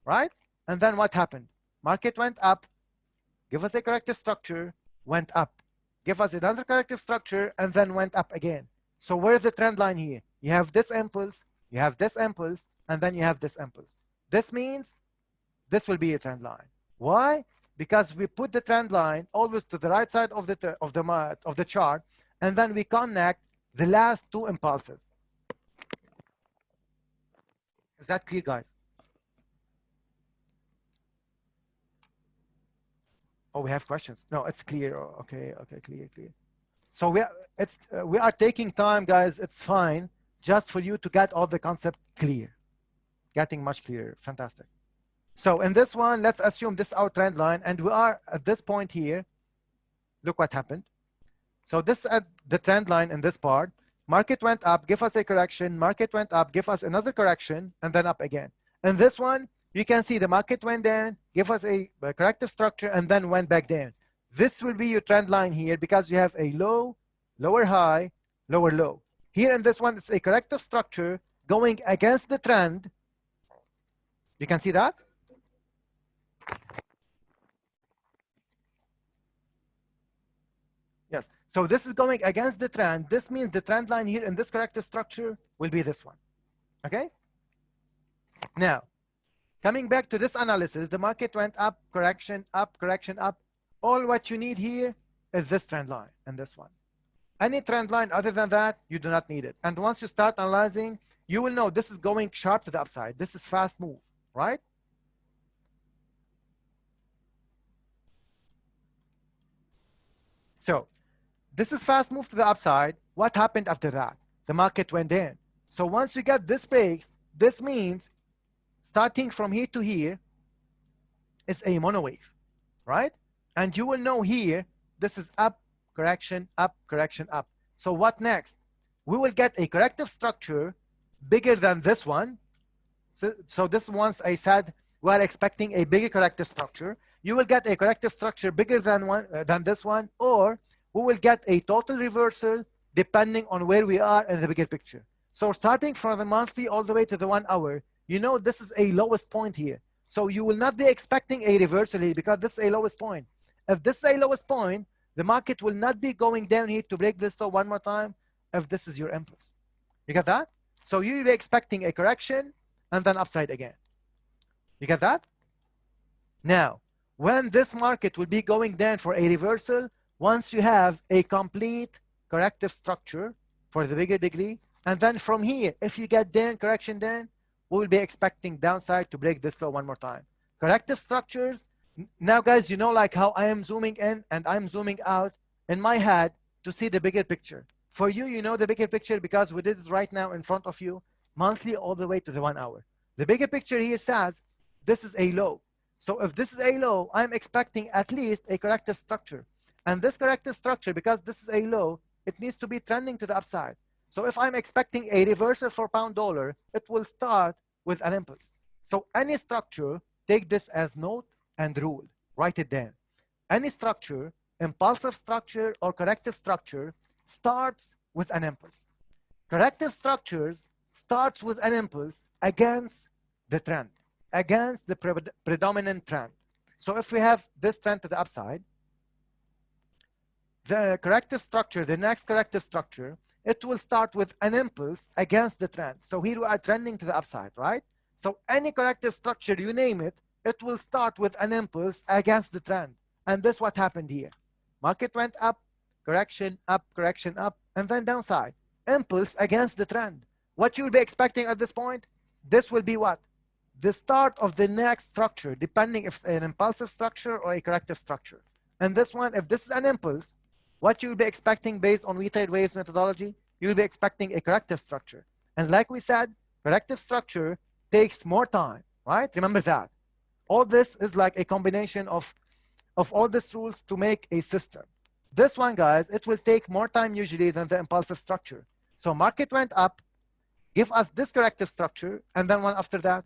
Right? And then what happened? Market went up, give us a corrective structure, went up. Give us another corrective structure, and then went up again. So where's the trend line here? You have this impulse, you have this impulse, and then you have this impulse. This means this will be a trend line. Why? Because we put the trend line always to the right side of the chart, and then we connect the last two impulses. Is that clear, guys? Oh, we have questions. No, it's clear. Okay, clear. So we are taking time, guys. It's fine, just for you to get all the concept clear, getting much clearer. Fantastic. So in this one, let's assume this is our trend line, and we are at this point here. Look what happened. So this is at the trend line in this part. Market went up, give us a correction. Market went up, give us another correction, and then up again. And this one, you can see the market went down, give us a corrective structure, and then went back down. This will be your trend line here because you have a low, lower high, lower low. Here in this one, it's a corrective structure going against the trend. You can see that? Yes. So this is going against the trend. This means the trend line here in this corrective structure will be this one. Okay? Now, coming back to this analysis, the market went up, correction, up, correction, up. All what you need here is this trend line and this one. Any trend line other than that, you do not need it. And once you start analyzing, you will know this is going sharp to the upside. This is fast move, right? So this is fast move to the upside. What happened after that? The market went in. So once you get this breaks, this means starting from here to here is a mono wave, right? And you will know here, this is up, correction, up, correction, up. So what next? We will get a corrective structure bigger than this one. So this once I said we are expecting a bigger corrective structure. You will get a corrective structure bigger than this one, or we will get a total reversal depending on where we are in the bigger picture. So starting from the monthly all the way to the 1 hour, you know this is a lowest point here. So you will not be expecting a reversal here because this is a lowest point. If this is a lowest point, the market will not be going down here to break this low one more time if this is your impulse. You get that? So you'll be expecting a correction and then upside again. You get that? Now, when this market will be going down for a reversal, once you have a complete corrective structure for the bigger degree, and then from here, if you get down, correction down, we will be expecting downside to break this low one more time. Corrective structures. Now, guys, you know like how I am zooming in and I'm zooming out in my head to see the bigger picture. For you, you know the bigger picture because we did it right now in front of you, monthly all the way to the 1 hour. The bigger picture here says this is a low. So if this is a low, I'm expecting at least a corrective structure. And this corrective structure, because this is a low, it needs to be trending to the upside. So if I'm expecting a reversal for pound dollar, it will start with an impulse. So any structure, take this as note and rule. Write it down. Any structure, impulsive structure or corrective structure, starts with an impulse. Corrective structures starts with an impulse against the trend, against the predominant trend. So if we have this trend to the upside, the corrective structure, the next corrective structure, it will start with an impulse against the trend. So here we are trending to the upside, right? So any corrective structure, you name it, it will start with an impulse against the trend. And this is what happened here. Market went up, correction, up, and then downside. Impulse against the trend. What you'll be expecting at this point, this will be what? The start of the next structure, depending if it's an impulsive structure or a corrective structure. And this one, if this is an impulse, what you'll be expecting based on We Trade Waves methodology, you'll be expecting a corrective structure. And like we said, corrective structure takes more time, right? Remember that. All this is like a combination of all these rules to make a system. This one, guys, it will take more time usually than the impulsive structure. So market went up, give us this corrective structure, and then one after that,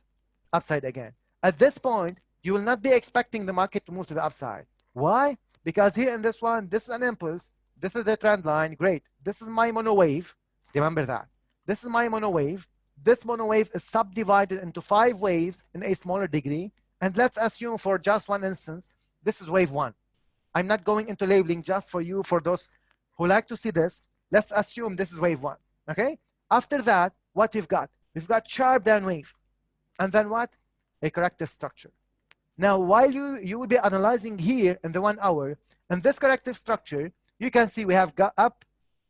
upside again. At this point, you will not be expecting the market to move to the upside. Why? Because here in this one, this is an impulse. This is the trend line. Great. This is my mono wave. Remember that. This is my mono wave. This mono wave is subdivided into 5 waves in a smaller degree. And let's assume for just one instance, this is wave 1. I'm not going into labeling just for you, for those who like to see this. Let's assume this is wave 1. Okay? After that, what we've got? We've got sharp down wave. And then what? A corrective structure. Now, while you will be analyzing here in the 1 hour, and this corrective structure, you can see we have got up,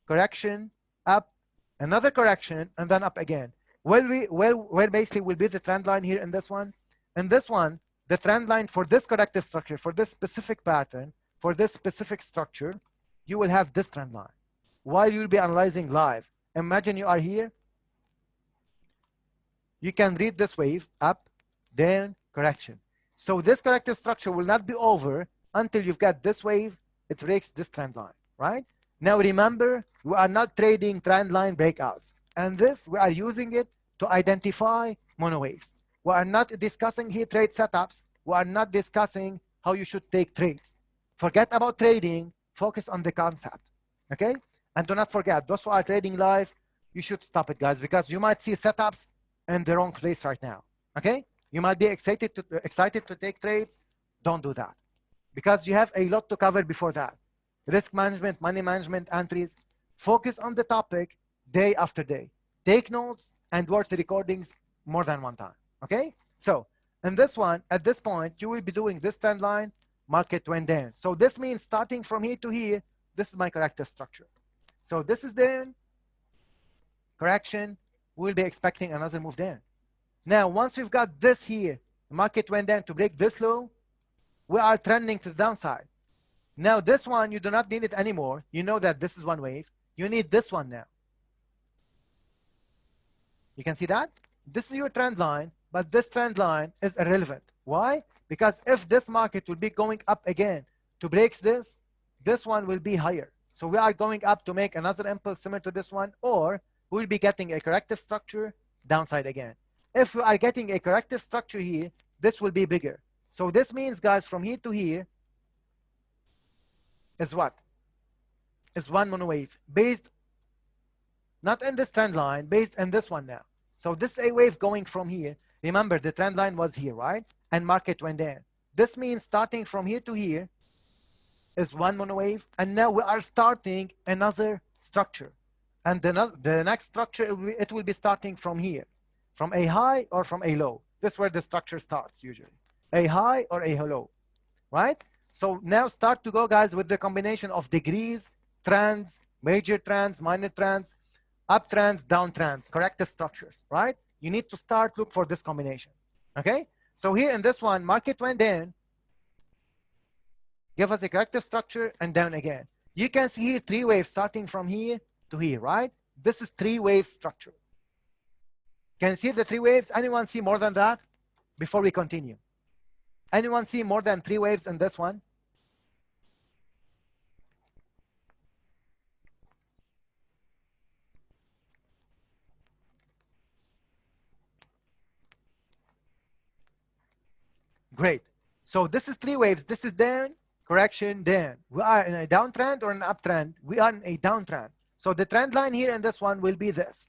correction, up, another correction, and then up again. Where basically will be the trend line here in this one? In this one, the trend line for this corrective structure, for this specific pattern, for this specific structure, you will have this trend line. While you'll be analyzing live, imagine you are here. You can read this wave, up, down, correction. So this corrective structure will not be over until you've got this wave, it breaks this trend line, right? Now remember, we are not trading trend line breakouts. And this, we are using it to identify mono waves. We are not discussing here trade setups. We are not discussing how you should take trades. Forget about trading, focus on the concept, okay? And do not forget, those who are trading live, you should stop it, guys, because you might see setups in the wrong place right now, okay? You might be excited to take trades. Don't do that because you have a lot to cover before that. Risk management, money management, entries. Focus on the topic day after day. Take notes and watch the recordings more than one time. Okay? So in this one, at this point, you will be doing this trend line market went down. So this means starting from here to here, this is my corrective structure. So this is down, correction, we'll be expecting another move down. Now, once we've got this here, the market went down to break this low, we are trending to the downside. Now, this one, you do not need it anymore. You know that this is one wave. You need this one now. You can see that? This is your trend line, but this trend line is irrelevant. Why? Because if this market will be going up again to break this, this one will be higher. So we are going up to make another impulse similar to this one, or we'll be getting a corrective structure downside again. If we are getting a corrective structure here, this will be bigger. So this means, guys, from here to here is what? Is one mono wave based not in this trend line, based in this one now. So this is a wave going from here. Remember, the trend line was here, right? And market went down. This means starting from here to here is one mono wave. And now we are starting another structure. And the next structure, it will be starting from here, from a high or from a low. This is where the structure starts usually. A high or a low, right? So now start to go, guys, with the combination of degrees, trends, major trends, minor trends, up trends, down trends, corrective structures, right? You need to start look for this combination, okay? So here in this one, market went down, give us a corrective structure, and down again. You can see here three waves starting from here to here, right? This is three wave structure. Can you see the three waves? Anyone see more than that before we continue? Anyone see more than three waves in this one? Great. So this is three waves. This is down, correction, down. We are in a downtrend or an uptrend. We are in a downtrend. So the trend line here in this one will be this.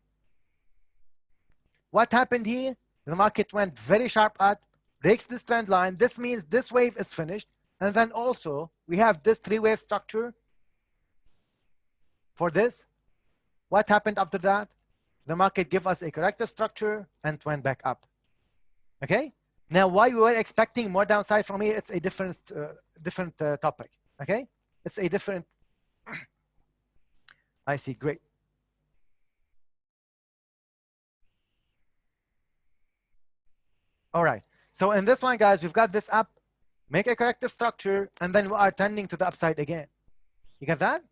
What happened here? The market went very sharp up, breaks this trend line. This means this wave is finished. And then also we have this three wave structure for this. What happened after that? The market gave us a corrective structure and went back up. Okay? Now, why we were expecting more downside from here, it's a different topic, okay? It's a different, I see, great. All right, so in this one, guys, we've got this up, make a corrective structure, and then we are trending to the upside again. You get that?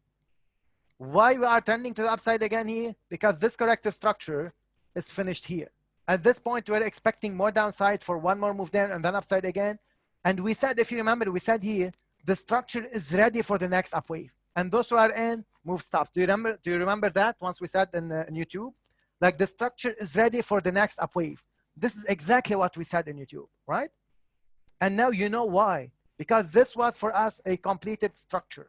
Why we are trending to the upside again here? Because this corrective structure is finished here. At this point, we're expecting more downside for one more move down and then upside again. And we said, if you remember, we said here, the structure is ready for the next up wave. And those who are in, move stops. Do you remember that once we said in YouTube? Like the structure is ready for the next up wave. This is exactly what we said in YouTube, right? And now you know why. Because this was for us a completed structure.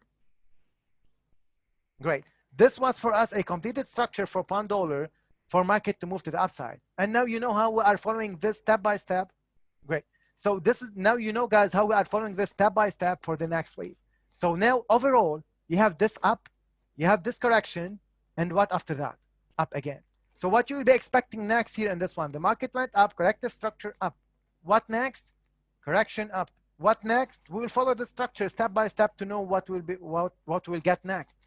Great. This was for us a completed structure for pound dollar for market to move to the upside. And now you know how we are following this step by step. Great. So this is now you know, guys, how we are following this step by step for the next wave. So now overall, you have this up, you have this correction, and what after that? Up again. So what you will be expecting next here in this one, the market went up, corrective structure up. What next? Correction up. What next? We will follow the structure step by step to know what will be what we'll get next.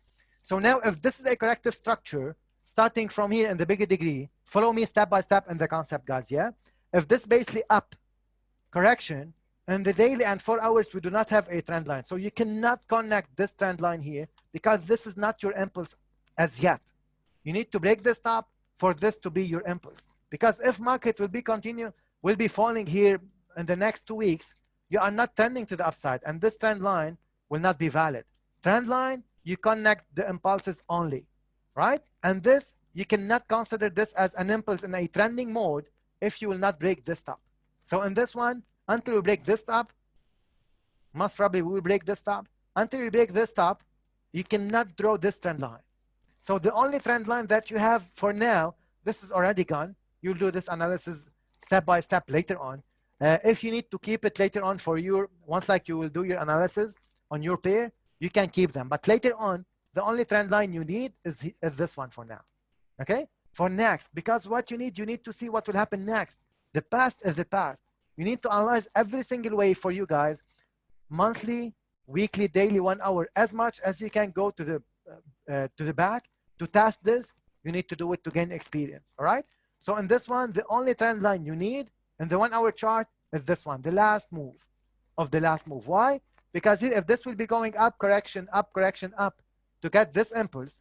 So now if this is a corrective structure, starting from here in the bigger degree, follow me step by step in the concept, guys, yeah? If this basically up, correction, in the daily and 4 hours, we do not have a trend line. So you cannot connect this trend line here because this is not your impulse as yet. You need to break this top for this to be your impulse. Because if market will be falling here in the next 2 weeks, you are not trending to the upside and this trend line will not be valid. Trend line, you connect the impulses only. Right? And this, you cannot consider this as an impulse in a trending mode if you will not break this top. So in this one, until we break this top, most probably we will break this top. Until we break this top, you cannot draw this trend line. So the only trend line that you have for now, this is already gone. You'll do this analysis step by step later on. If you need to keep it later on for your, once like you will do your analysis on your pair, you can keep them. But later on, the only trend line you need is this one for now, okay? For next, because what you need to see what will happen next. The past is the past. You need to analyze every single wave for you guys. monthly, weekly, daily, 1 hour, as much as you can go to the back to test this. You need to do it to gain experience. All right. So in this one, the only trend line you need in the 1 hour chart is this one, the last move of the last move. Why? Because here, if this will be going up, correction, up, correction, up to get this impulse.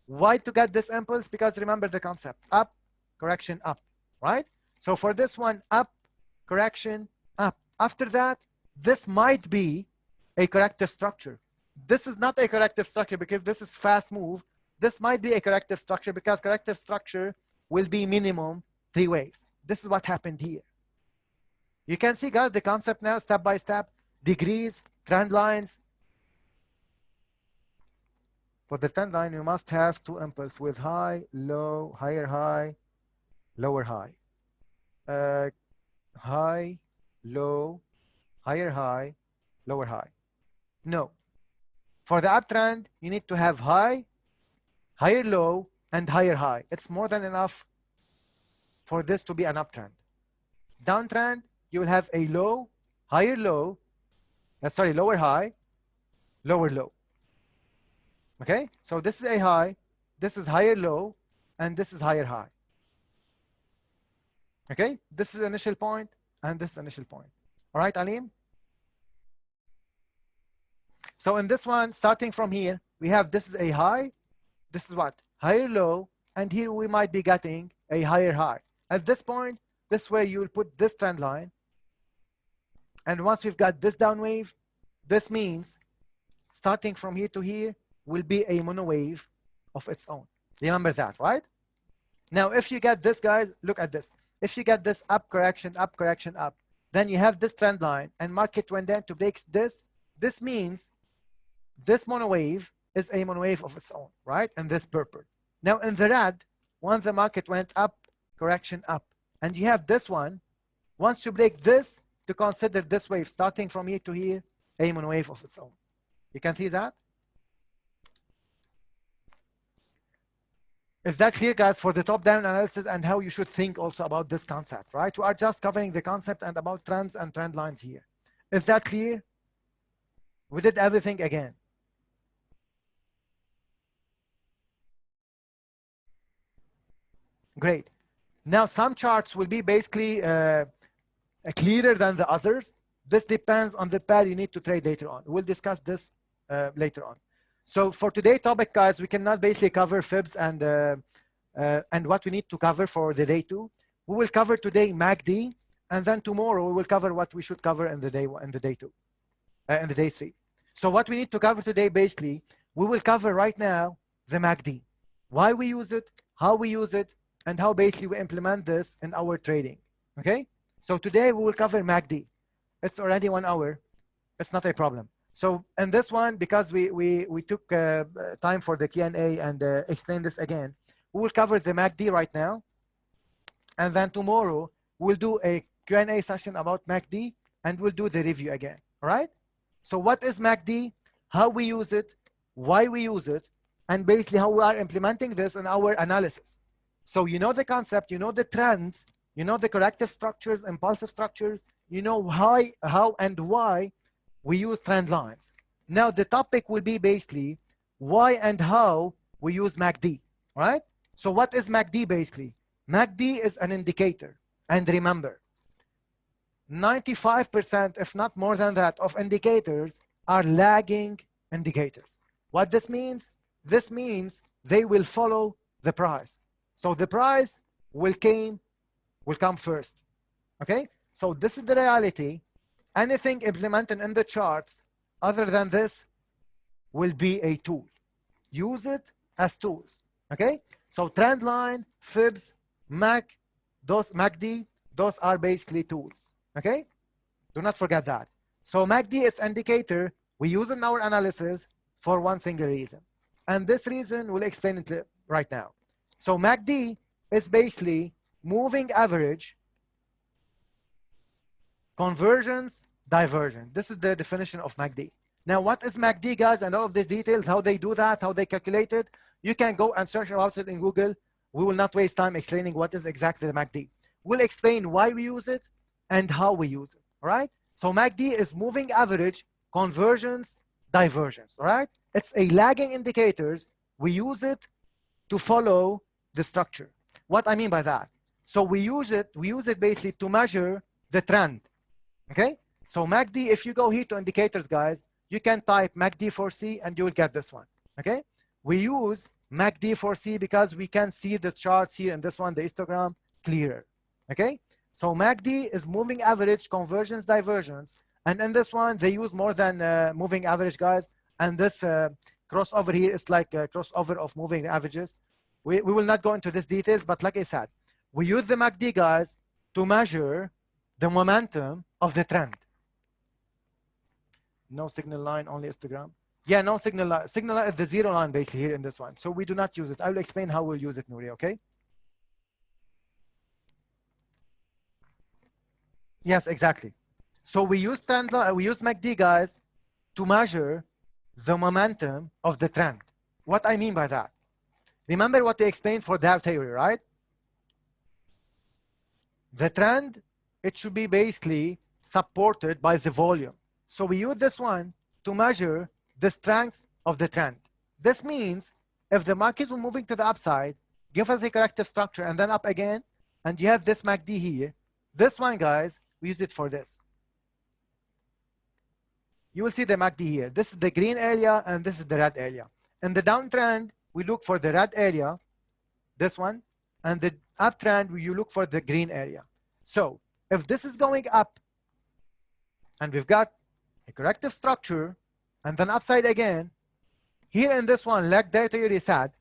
Why to get this impulse? Because remember the concept, up, correction, up, right? So for this one, up, correction, up. After that, this might be a corrective structure. This is not a corrective structure because this is fast move. This might be a corrective structure because corrective structure will be minimum 3 waves. This is what happened here. You can see, guys, the concept now step by step, degrees, trend lines. For the trend line, you must have 2 impulses with high, low, higher high, lower high. High, low, higher high, lower high. No. For the uptrend, you need to have high, higher low, and higher high. It's more than enough for this to be an uptrend. Downtrend, you will have a low, higher low, lower high, lower low. Okay, so this is a high, this is higher low, and this is higher high. Okay, this is initial point, and this initial point. All right, Alim? So in this one, starting from here, we have this is a high, this is what? Higher low, and here we might be getting a higher high. At this point, this is where you will put this trend line. And once we've got this down wave, this means starting from here to here will be a mono wave of its own. Remember that, right? Now, if you get this, guys, look at this. If you get this up, correction, up, then you have this trend line and market went down to break this. This means this mono wave is a mono wave of its own, right? And this purple. Now in the red, once the market went up, correction up, and you have this one, once you break this, to consider this wave starting from here to here, a mono wave of its own. You can see that? Is that clear, guys, for the top-down analysis and how you should think also about this concept, right? We are just covering the concept and about trends and trend lines here. Is that clear? We did everything again. Great. Now, some charts will be basically clearer than the others. This depends on the pair you need to trade later on. We'll discuss this later on. So for today's topic, guys, we cannot basically cover fibs and what we need to cover for the day 2. We will cover today MACD, and then tomorrow we will cover what we should cover in the day 2, in the day 3. So what we need to cover today, basically, we will cover right now the MACD, why we use it, how we use it, and how basically we implement this in our trading. Okay? So today we will cover MACD. It's already 1 hour. It's not a problem. So in this one, because we took time for the Q&A and explain this again, we will cover the MACD right now. And then tomorrow, we'll do a Q&A session about MACD, and we'll do the review again. All right? So what is MACD? How we use it? Why we use it? And basically how we are implementing this in our analysis. So you know the concept, you know the trends, you know the corrective structures, impulsive structures, you know how and why we use trend lines. Now the topic will be basically why and how we use MACD, right? So what is MACD basically? MACD is an indicator. And remember, 95%, if not more than that, of indicators are lagging indicators. What this means? This means they will follow the price. So the price will come first. Okay? So this is the reality. Anything implemented in the charts other than this will be a tool. Use it as tools. Okay? So trend line, fibs, MACD, those are basically tools. Okay? Do not forget that. So MACD is indicator we use in our analysis for one single reason. And this reason we'll explain it right now. So MACD is basically moving average, convergence, divergence. This is the definition of MACD. Now, what is MACD, guys, and all of these details, how they do that, how they calculate it, you can go and search about it in Google. We will not waste time explaining what is exactly the MACD. We'll explain why we use it and how we use it, all right? So MACD is moving average convergence, divergence, all right? It's a lagging indicators. We use it to follow the structure. What I mean by that? So we use it basically to measure the trend, okay? So MACD, if you go here to indicators, guys, you can type MACD for C and you will get this one, okay? We use MACD for C because we can see the charts here in this one, the histogram, clearer, okay? So MACD is moving average, convergence, divergence. And in this one, they use more than moving average, guys. And this crossover here is like a crossover of moving averages. We will not go into these details, but like I said, we use the MACD, guys, to measure the momentum of the trend. No signal line, only histogram. Yeah, no signal line. Signal line is the zero line basically here in this one. So we do not use it. I will explain how we'll use it, Nuri, okay? Yes, exactly. So we use trend line, we use MACD, guys, to measure the momentum of the trend. What I mean by that? Remember what we explained for Dow theory, right? The trend, it should be basically supported by the volume. So we use this one to measure the strength of the trend. This means if the market will moving to the upside, give us a corrective structure and then up again, and you have this MACD here. This one, guys, we use it for this. You will see the MACD here. This is the green area and this is the red area. In the downtrend, we look for the red area, this one, and the uptrend, you look for the green area. So if this is going up and we've got a corrective structure and then upside again, here in this one, like their theory said,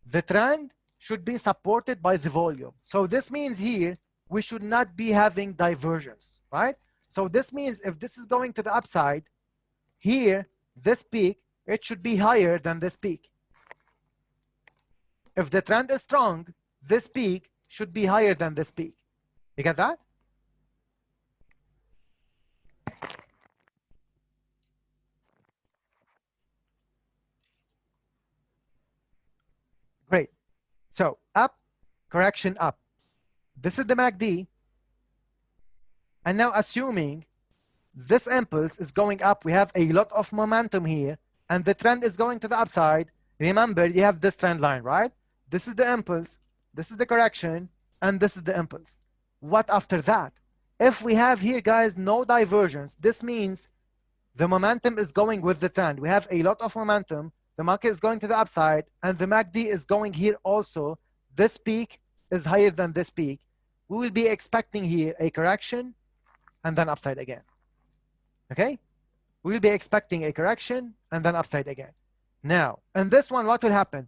the trend should be supported by the volume. So this means here, we should not be having divergence, right? So this means if this is going to the upside, here, this peak, it should be higher than this peak. If the trend is strong, this peak should be higher than this peak. You get that? Great. So up, correction up. This is the MACD. And now assuming this impulse is going up, we have a lot of momentum here, and the trend is going to the upside. Remember, you have this trend line, right? This is the impulse, this is the correction, and this is the impulse. What after that? If we have here, guys, no divergence, this means the momentum is going with the trend. We have a lot of momentum. The market is going to the upside, and the MACD is going here also. This peak is higher than this peak. We will be expecting here a correction and then upside again. Okay? We will be expecting a correction and then upside again. Now, in this one, what will happen?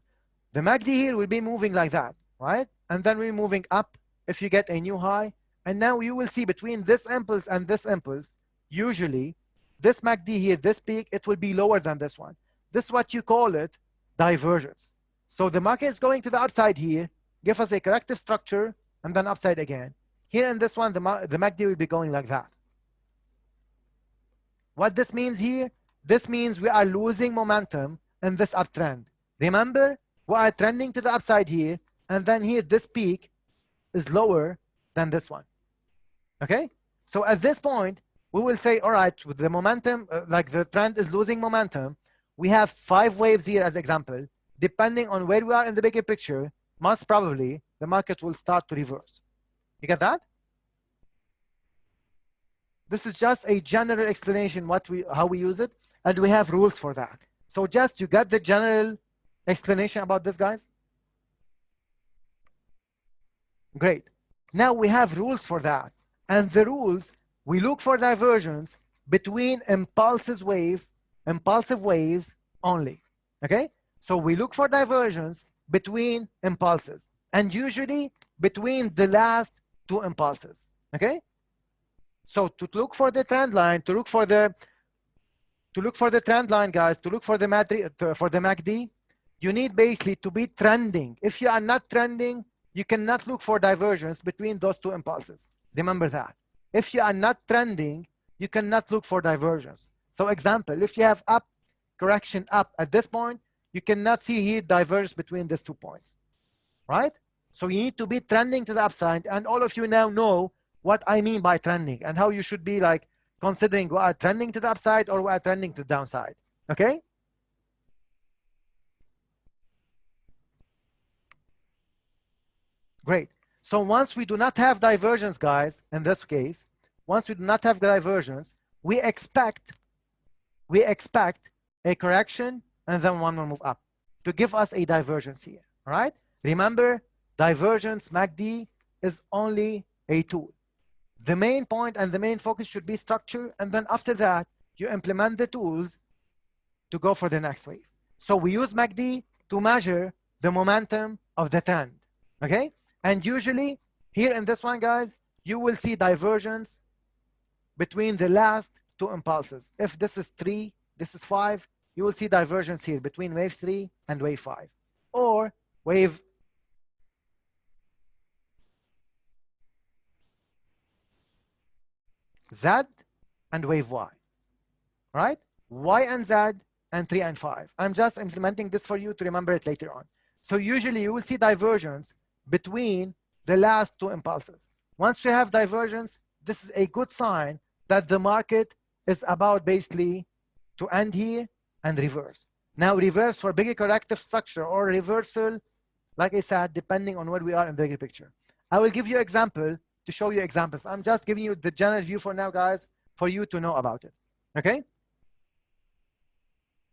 The MACD here will be moving like that, right? And then we're moving up if you get a new high. And now you will see between this impulse and this impulse, usually this MACD here, this peak, it will be lower than this one. This is what you call it divergence. So the market is going to the upside here, give us a corrective structure, and then upside again. Here in this one, the MACD will be going like that. What this means here? This means we are losing momentum in this uptrend. Remember, we are trending to the upside here, and then here this peak is lower than this one. Okay? So at this point, we will say, all right, with the momentum, like the trend is losing momentum, we have 5 waves here as example. Depending on where we are in the bigger picture, most probably the market will start to reverse. You get that? This is just a general explanation how we use it, and we have rules for that. So just you got the general explanation about this, guys? Great. Now we have rules for that. And the rules, we look for divergence between impulsive waves only. Okay? So we look for divergence between impulses, and usually between the last 2 impulses. Okay? So to look for the trend line, to look for the trend line, guys, to look for the MACD, you need basically to be trending. If you are not trending, you cannot look for divergence between those 2 impulses. Remember that. If you are not trending, you cannot look for divergence. So example, if you have up, correction up at this point, you cannot see here divergence between these 2 points, right? So you need to be trending to the upside, and all of you now know what I mean by trending and how you should be like considering we are trending to the upside or we are trending to the downside. Okay? Great. So once we do not have divergence, guys, in this case, once we do not have divergence, we expect a correction and then one more move up to give us a divergence here. All right? Remember, divergence MACD is only a tool. The main point and the main focus should be structure, and then after that, you implement the tools to go for the next wave. So we use MACD to measure the momentum of the trend. Okay? And usually, here in this one, guys, you will see divergence between the last two impulses. If this is 3, this is 5, you will see divergence here between wave 3 and wave 5. Or wave Z and wave Y. Right? Y and Z and 3 and 5. I'm just implementing this for you to remember it later on. So usually you will see divergence between the last two impulses. Once you have divergence, this is a good sign that the market is about basically to end here and reverse. Now reverse for bigger corrective structure or reversal, like I said, depending on where we are in the bigger picture. I will give you example to show you examples. I'm just giving you the general view for now, guys, for you to know about it. Okay?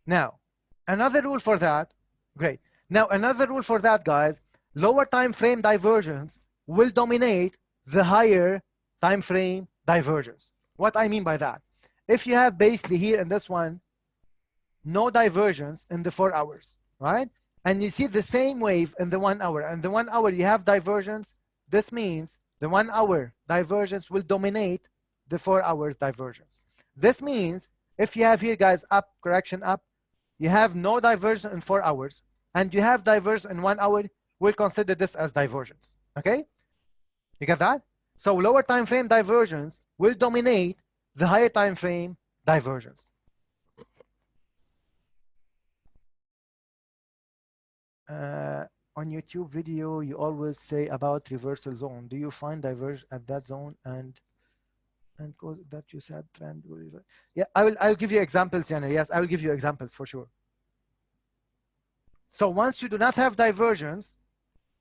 Now, another rule for that, great. Now, another rule for that, guys, lower time frame divergence will dominate the higher time frame divergence. What I mean by that, if you have basically here in this one, no divergence in the 4 hours, right? And you see the same wave in the 1 hour, and the 1 hour you have divergence, this means the 1 hour divergence will dominate the 4 hours divergence. This means if you have here, guys, up, correction up, you have no divergence in 4 hours, and you have divergence in 1 hour, we'll consider this as divergence. Okay? You get that? So lower time frame divergence will dominate the higher time frame divergence. On YouTube video, you always say about reversal zone. Do you find divergence at that zone and cause that you said trend will reverse? Yeah, I'll give you examples, Yana. Yes, I will give you examples for sure. So once you do not have divergence,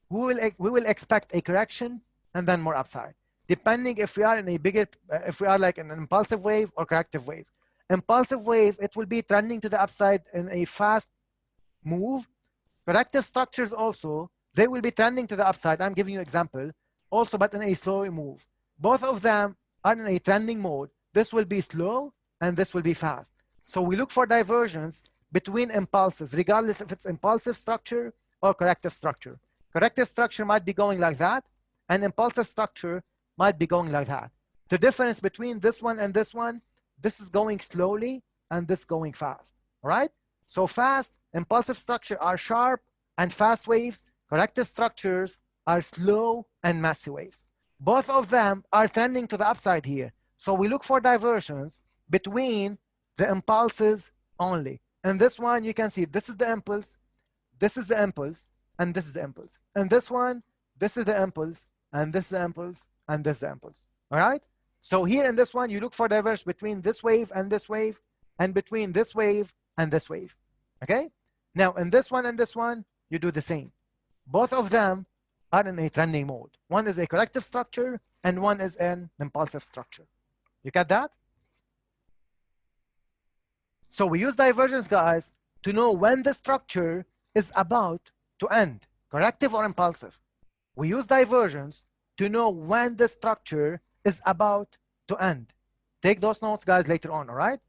we will expect a correction and then more upside, depending if we are in a bigger, if we are like an impulsive wave or corrective wave. Impulsive wave, it will be trending to the upside in a fast move. Corrective structures also, they will be trending to the upside. I'm giving you an example also, but in a slow move. Both of them are in a trending mode. This will be slow and this will be fast. So we look for divergence between impulses, regardless if it's impulsive structure or corrective structure. Corrective structure might be going like that, and impulsive structure might be going like that. The difference between this one and this one, this is going slowly and this going fast, all right? So fast, impulsive structure are sharp and fast waves. Corrective structures are slow and messy waves. Both of them are trending to the upside here. So we look for divergence between the impulses only. And this one, you can see this is the impulse, this is the impulse, and this is the impulse. And this one, this is the impulse, and this is the impulse, and this is the impulse. All right? So here in this one, you look for divergence between this wave, and between this wave and this wave. Okay? Now, in this one and this one, you do the same. Both of them are in a trending mode. One is a corrective structure, and one is an impulsive structure. You get that? So we use divergence, guys, to know when the structure is about to end, corrective or impulsive. We use divergence to know when the structure is about to end. Take those notes, guys, later on, all right?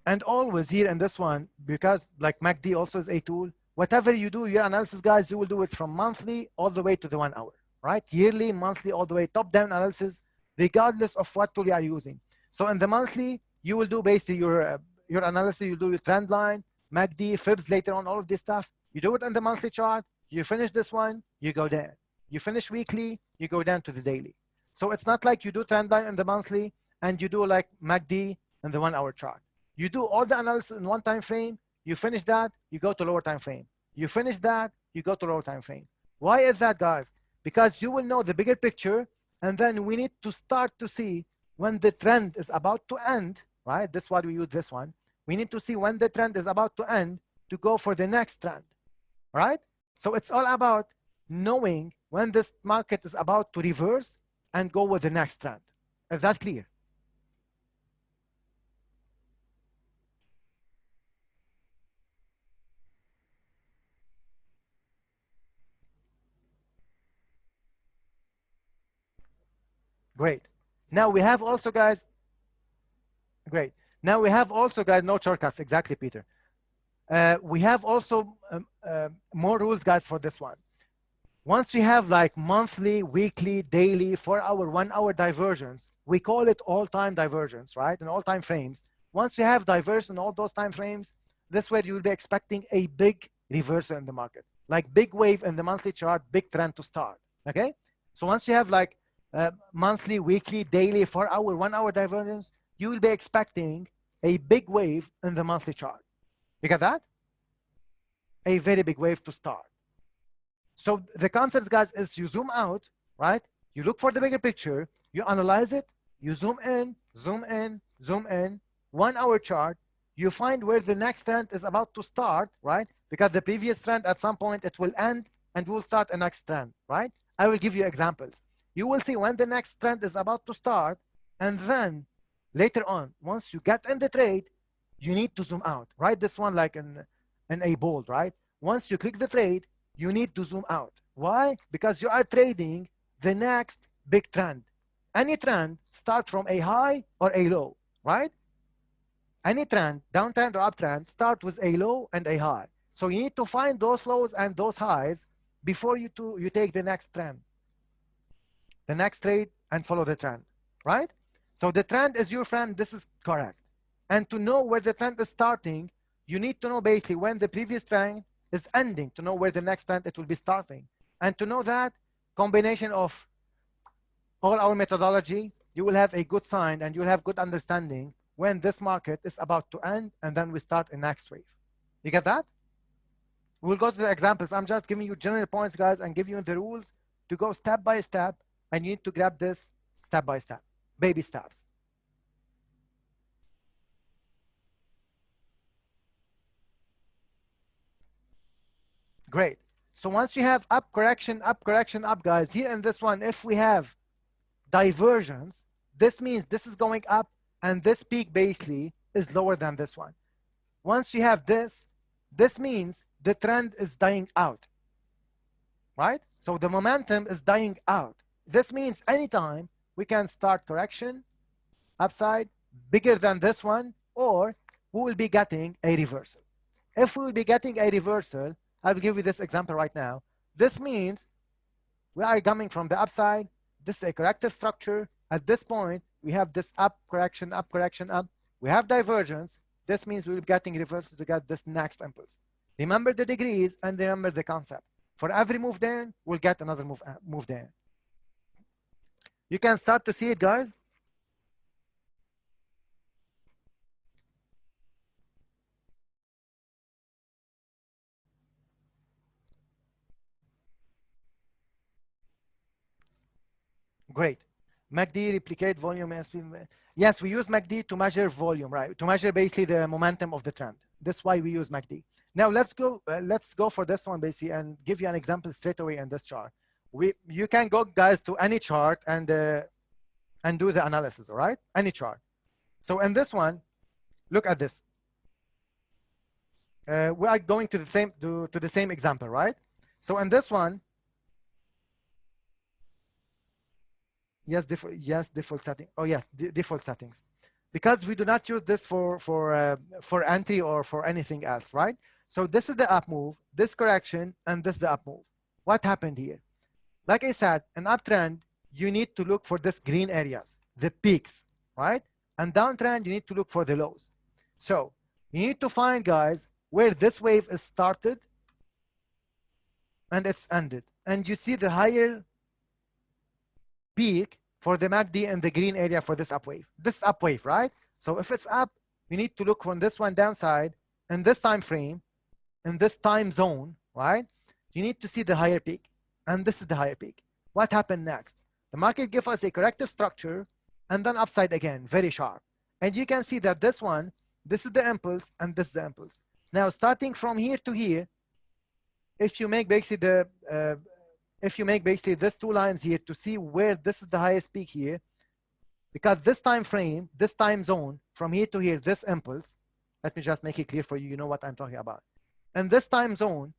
And always here in this one, because like MACD also is a tool, whatever you do, your analysis, guys, you will do it from monthly all the way to the 1 hour, right? Yearly, monthly, all the way, top-down analysis, regardless of what tool you are using. So in the monthly, you will do basically your analysis, you do your trend line, MACD, fibs later on, all of this stuff. You do it in the monthly chart, you finish this one, you go down. You finish weekly, you go down to the daily. So it's not like you do trend line in the monthly and you do like MACD in the 1 hour chart. You do all the analysis in one time frame, you finish that, you go to lower time frame. You finish that, you go to lower time frame. Why is that, guys? Because you will know the bigger picture, and then we need to start to see when the trend is about to end, right? This is why we use this one. We need to see when the trend is about to end to go for the next trend, right? So it's all about knowing when this market is about to reverse and go with the next trend. Is that clear? Great. Now we have also, guys, great. Now we have also, guys, no shortcuts. Exactly, Peter. We have also more rules, guys, for this one. Once we have like monthly, weekly, daily, 4-hour, 1-hour divergence, we call it all-time divergence, right? In all time frames. Once you have divergence in all those time frames, this is where you will be expecting a big reversal in the market, like big wave in the monthly chart, big trend to start. Okay. So once you have like monthly, weekly, daily, 4-hour, 1-hour divergence, you will be expecting a big wave in the monthly chart. You get that? A very big wave to start. So the concept, guys, is you zoom out, right? You look for the bigger picture, you analyze it, you zoom in, zoom in, zoom in, 1-hour chart, you find where the next trend is about to start, right? Because the previous trend at some point it will end and we'll start a next trend, right? I will give you examples. You will see when the next trend is about to start, and then later on, once you get in the trade, you need to zoom out. Write this one like in a bold, right? Once you click the trade, you need to zoom out. Why? Because you are trading the next big trend. Any trend start from a high or a low, right? Any trend, downtrend or uptrend, start with a low and a high. So you need to find those lows and those highs before you take the next trend, the next trade, and follow the trend, right? So the trend is your friend. This is correct. And to know where the trend is starting, you need to know basically when the previous trend is ending to know where the next trend it will be starting. And to know that combination of all our methodology, you will have a good sign and you will have good understanding when this market is about to end, and then we start a next wave. You get that? We'll go to the examples. I'm just giving you general points, guys, and give you the rules to go step by step, and you need to grab this step by step, baby steps. Great. So once you have up, correction, up, correction, up, guys, here in this one, if we have divergence, this means this is going up and this peak basically is lower than this one. Once you have this, this means the trend is dying out, right? So the momentum is dying out. This means anytime we can start correction, upside, bigger than this one, or we will be getting a reversal. If we will be getting a reversal, I will give you this example right now. This means we are coming from the upside. This is a corrective structure. At this point, we have this up, correction, up, correction, up. We have divergence. This means we will be getting reversal to get this next impulse. Remember the degrees and remember the concept. For every move down, we'll get another move down. You can start to see it, guys. Great. MACD, replicate volume. Yes, we use MACD to measure volume, right? To measure basically the momentum of the trend. That's why we use MACD. Now let's go for this one basically and give you an example straight away in this chart. You can go, guys, to any chart and do the analysis, all right? Any chart. So in this one, look at this. We are going to the same example, right? So in this one, yes, default setting. Oh yes, default settings, because we do not use this for entry or for anything else, right? So this is the up move, this correction, and this is the up move. What happened here? Like I said, an uptrend, you need to look for this green areas, the peaks, right? And downtrend, you need to look for the lows. So you need to find, guys, where this wave is started and it's ended. And you see the higher peak for the MACD in the green area for this up wave. This up wave, right? So if it's up, you need to look from this one downside in this time frame, in this time zone, right? You need to see the higher peak. And this is the higher peak. What happened next? The market gave us a corrective structure, and then upside again, very sharp. And you can see that this one, this is the impulse, and this is the impulse. Now, starting from here to here, if you make basically this two lines here to see where this is the highest peak here, because this time frame, this time zone, from here to here, this impulse, let me just make it clear for you, you know what I'm talking about. And this time zone,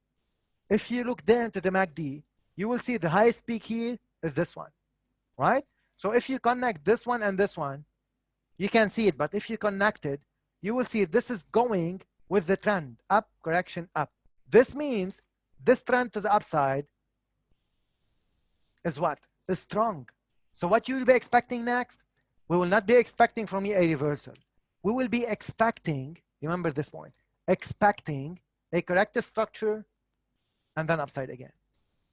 if you look down to the MACD, you will see the highest peak here is this one, right? So if you connect this one and this one, you can see it, but if you connect it, you will see this is going with the trend, up, correction, up. This means this trend to the upside is what? Is strong. So what you will be expecting next, we will not be expecting from you a reversal. We will be expecting, remember this point, expecting a corrective structure and then upside again.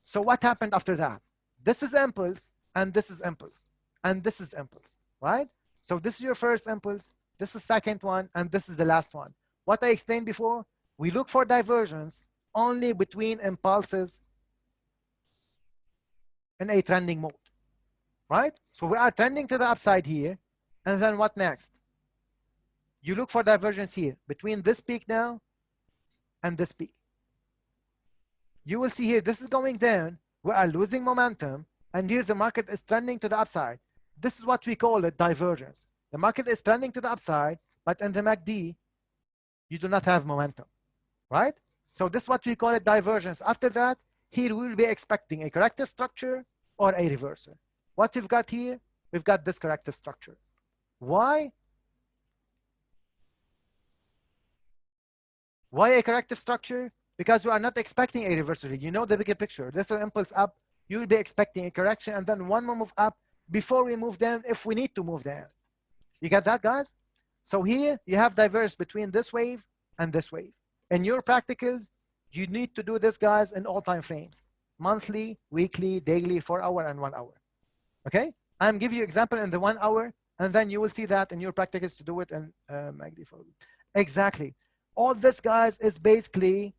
So what happened after that? This is impulse, and this is impulse, and this is impulse, right? So this is your first impulse, this is second one, and this is the last one. What I explained before, we look for divergence only between impulses in a trending mode, right? So we are trending to the upside here, and then what next? You look for divergence here between this peak now and this peak. You will see here, this is going down, we are losing momentum, and here the market is trending to the upside. This is what we call it divergence. The market is trending to the upside, but in the MACD, you do not have momentum, right? So this is what we call it divergence. After that, here we will be expecting a corrective structure or a reversal. What we've got here, we've got this corrective structure. Why? Why a corrective structure? Because we are not expecting a reversal. You know the bigger picture. This is an impulse up. You will be expecting a correction and then one more move up before we move down if we need to move down. You got that, guys? So here you have divergence between this wave and this wave. In your practicals, you need to do this, guys, in all time frames. Monthly, weekly, daily, 4 hour, and 1 hour. Okay? I'm giving you example in the 1 hour, and then you will see that in your practicals to do it in MACD. Exactly. All this, guys, is basically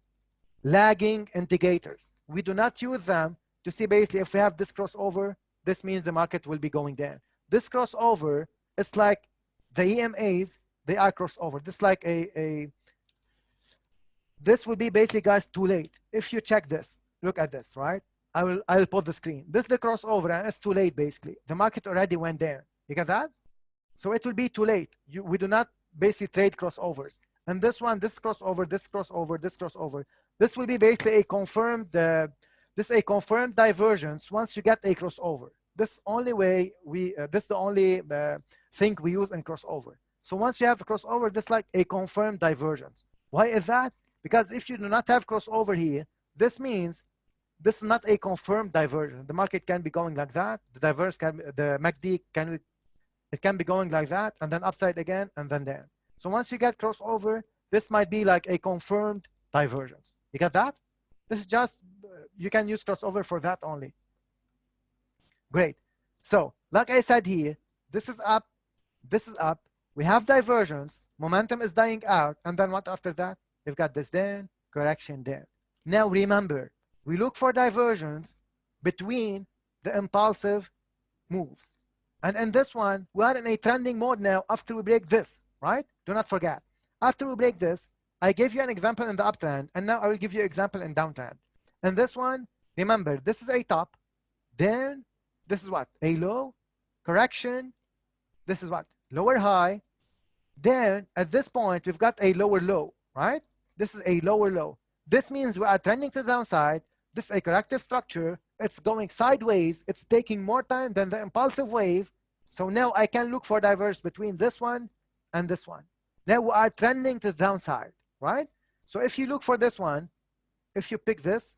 lagging indicators. We do not use them to see basically if we have this crossover, this means the market will be going down. This crossover is like the EMAs, they are crossover. This is like this will be basically, guys, too late. If you check this, look at this, right? I'll put the screen. This is the crossover and it's too late basically. The market already went down. You get that? So it will be too late. We do not basically trade crossovers. And this one, this crossover, this crossover, this crossover. This will be basically a confirmed, this is a confirmed divergence once you get a crossover. This only way this is the only thing we use in crossover. So once you have a crossover, this is like a confirmed divergence. Why is that? Because if you do not have crossover here, this means this is not a confirmed divergence. The market can be going like that. The divergence can, the MACD can be going like that, and then upside again, and then down. So once you get crossover, this might be like a confirmed divergence. You got that? This is just, you can use crossover for that only. Great. So like I said here, this is up, this is up. We have divergence, momentum is dying out, and then what after that? We've got this down, correction down. Now remember, we look for divergence between the impulsive moves. And in this one, we are in a trending mode now after we break this, right? Do not forget. After we break this, I gave you an example in the uptrend, and now I will give you an example in downtrend. And this one, remember, this is a top, then this is what? A low, correction, this is what? Lower high, then at this point, we've got a lower low, right? This is a lower low. This means we are trending to the downside. This is a corrective structure. It's going sideways. It's taking more time than the impulsive wave. So now I can look for divergence between this one and this one. Now we are trending to the downside, right? So if you look for this one, if you pick this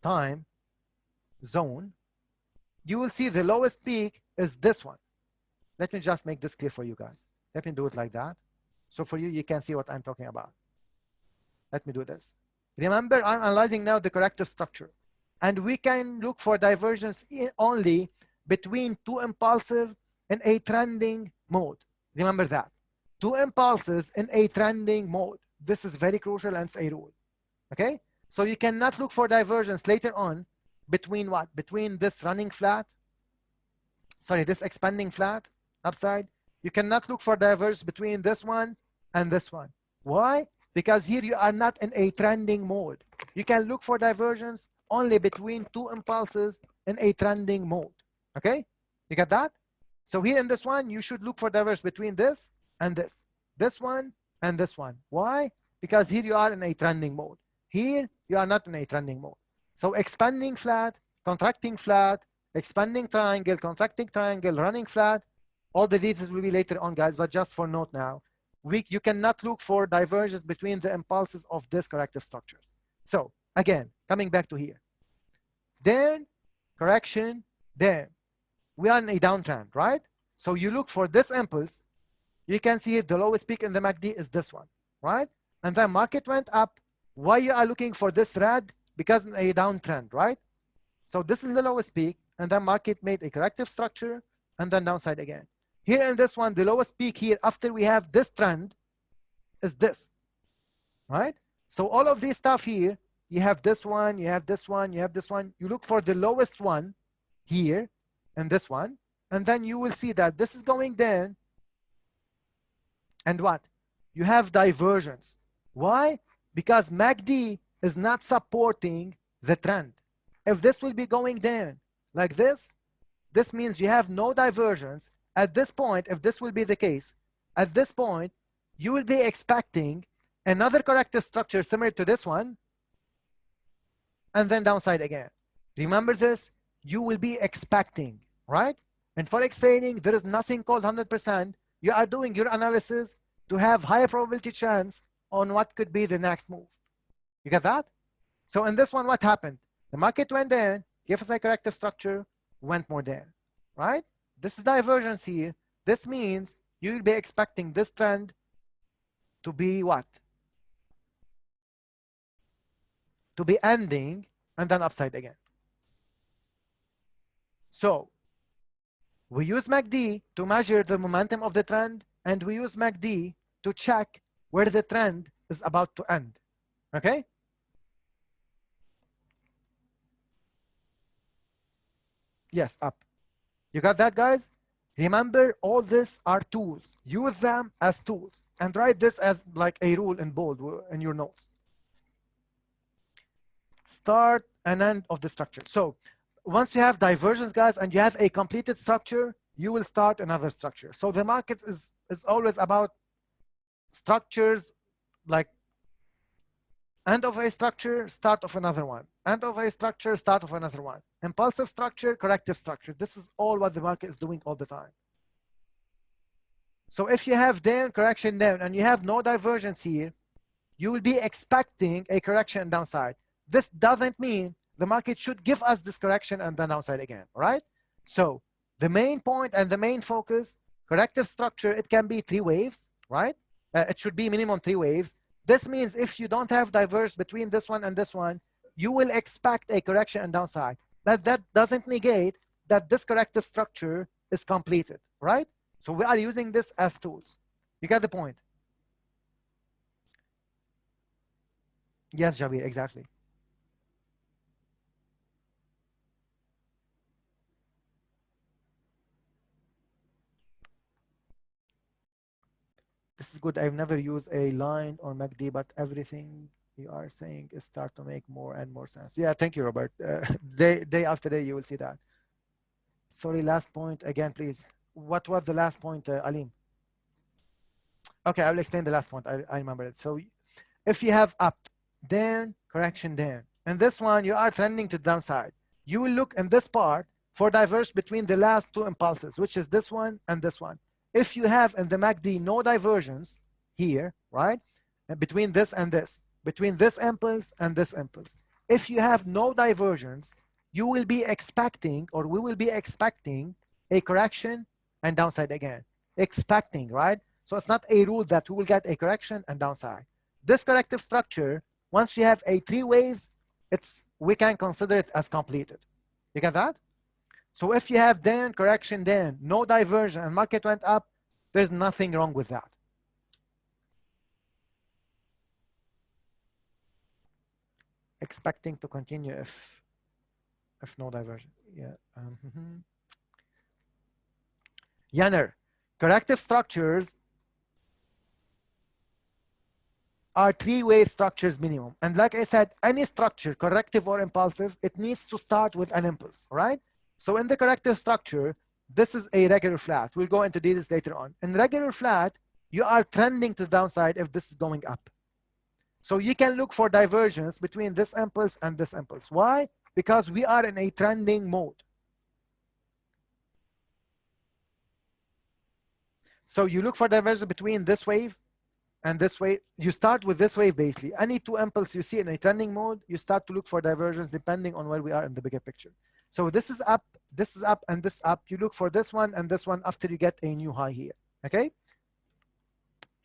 time zone, you will see the lowest peak is this one. Let me just make this clear for you guys. Let me do it like that. So for you, you can see what I'm talking about. Let me do this. Remember, I'm analyzing now the corrective structure. And we can look for divergence only between two impulsive in a trending mode. Remember that. Two impulses in a trending mode. This is very crucial and it's a rule. Okay? So you cannot look for divergence later on between what? Between this running flat, sorry, this expanding flat upside. You cannot look for divergence between this one and this one. Why? Because here you are not in a trending mode. You can look for divergence only between two impulses in a trending mode. Okay? You got that? So here in this one, you should look for divergence between this and this one and this one. Why? Because here you are in a trending mode. Here you are not in a trending mode. So expanding flat, contracting flat, expanding triangle, contracting triangle, running flat, all the details will be later on, guys, but just for note now, you cannot look for divergence between the impulses of these corrective structures. So again, coming back to here, then correction, then we are in a downtrend, right? So you look for this impulse. You can see the lowest peak in the MACD is this one, right? And then market went up. Why you are looking for this red? Because in a downtrend, right? So this is the lowest peak, and then market made a corrective structure and then downside again. Here in this one, the lowest peak here after we have this trend is this, right? So all of this stuff here, you have this one, you have this one, you have this one. You look for the lowest one here and this one, and then you will see that this is going down. And what? You have divergence. Why? Because MACD is not supporting the trend. If this will be going down like this means you have no divergence. At this point, if this will be the case, at this point, you will be expecting another corrective structure similar to this one, and then downside again. Remember this, you will be expecting, right? In Forex trading, there is nothing called 100%. You are doing your analysis to have higher probability chance on what could be the next move. You get that? So in this one, what happened? The market went down, gave us a corrective structure, went more down, right? This is divergence here. This means you will be expecting this trend to be what? To be ending and then upside again. So we use MACD to measure the momentum of the trend, and we use MACD to check where the trend is about to end. Okay? Yes, up. You got that, guys? Remember, all these are tools. Use them as tools and write this as like a rule in bold in your notes. Start and end of the structure. So once you have divergence, guys, and you have a completed structure, you will start another structure. So the market is always about structures, like end of a structure, start of another one. End of a structure, start of another one. Impulsive structure, corrective structure. This is all what the market is doing all the time. So if you have down, correction down, and you have no divergence here, you will be expecting a correction and downside. This doesn't mean the market should give us this correction and then downside again, right? So the main point and the main focus, corrective structure, it can be 3 waves, right? It should be minimum 3 waves. This means if you don't have divergence between this one and this one, you will expect a correction and downside. But that doesn't negate that this corrective structure is completed, right? So we are using this as tools. You get the point? Yes, Javier, exactly. This is good. I've never used a line or MACD, but everything you are saying is start to make more and more sense. Yeah, thank you, Robert. Day after day, you will see that. Sorry, last point again, please. What was the last point, Alim? Okay, I will explain the last point. I remember it. So if you have up, down, correction, down, and this one, you are trending to the downside. You will look in this part for divergence between the last 2 impulses, which is this one and this one. If you have in the MACD no divergence here, right, between this and this, between this impulse and this impulse, if you have no divergence, you will be expecting, or we will be expecting, a correction and downside again. Expecting, right? So it's not a rule that we will get a correction and downside. This corrective structure, once we have a 3 waves, we can consider it as completed. You get that? So if you have down, correction, down, no diversion, and market went up, there's nothing wrong with that. Expecting to continue if no diversion. Yeah. Yanner, corrective structures are 3-wave structures minimum. And like I said, any structure, corrective or impulsive, it needs to start with an impulse, right? So in the corrective structure, this is a regular flat. We'll go into details later on. In regular flat, you are trending to the downside if this is going up. So you can look for divergence between this impulse and this impulse. Why? Because we are in a trending mode. So you look for divergence between this wave and this wave. You start with this wave basically. Any two impulses you see in a trending mode, you start to look for divergence depending on where we are in the bigger picture. So this is up, and this up. You look for this one and this one after you get a new high here, okay?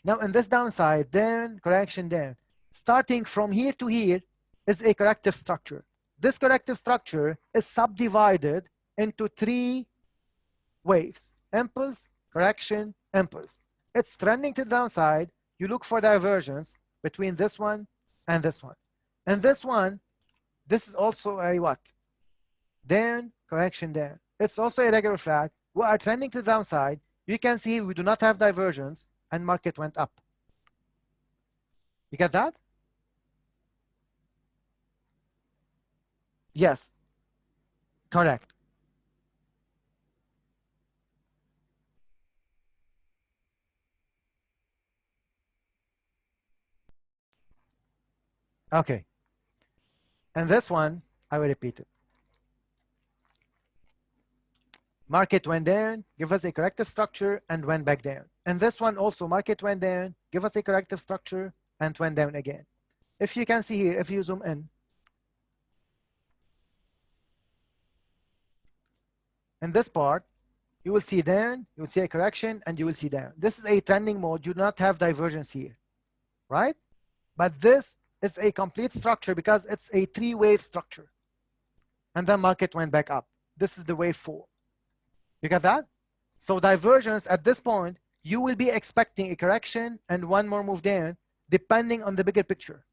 Now in this downside, then correction down. Starting from here to here is a corrective structure. This corrective structure is subdivided into 3 waves: impulse, correction, impulse. It's trending to the downside. You look for divergence between this one and this one. And this one, this is also a what? Down, correction, down. It's also a regular flat. We are trending to the downside. You can see we do not have divergence and market went up. You get that? Yes, correct. Okay. And this one, I will repeat it. Market went down, give us a corrective structure, and went back down. And this one also, market went down, give us a corrective structure, and went down again. If you can see here, if you zoom in this part, you will see down, you will see a correction, and you will see down. This is a trending mode. You do not have divergence here, right? But this is a complete structure because it's a 3-wave structure. And then market went back up. This is the wave 4. You got that? So divergence at this point, you will be expecting a correction and one more move down, depending on the bigger picture.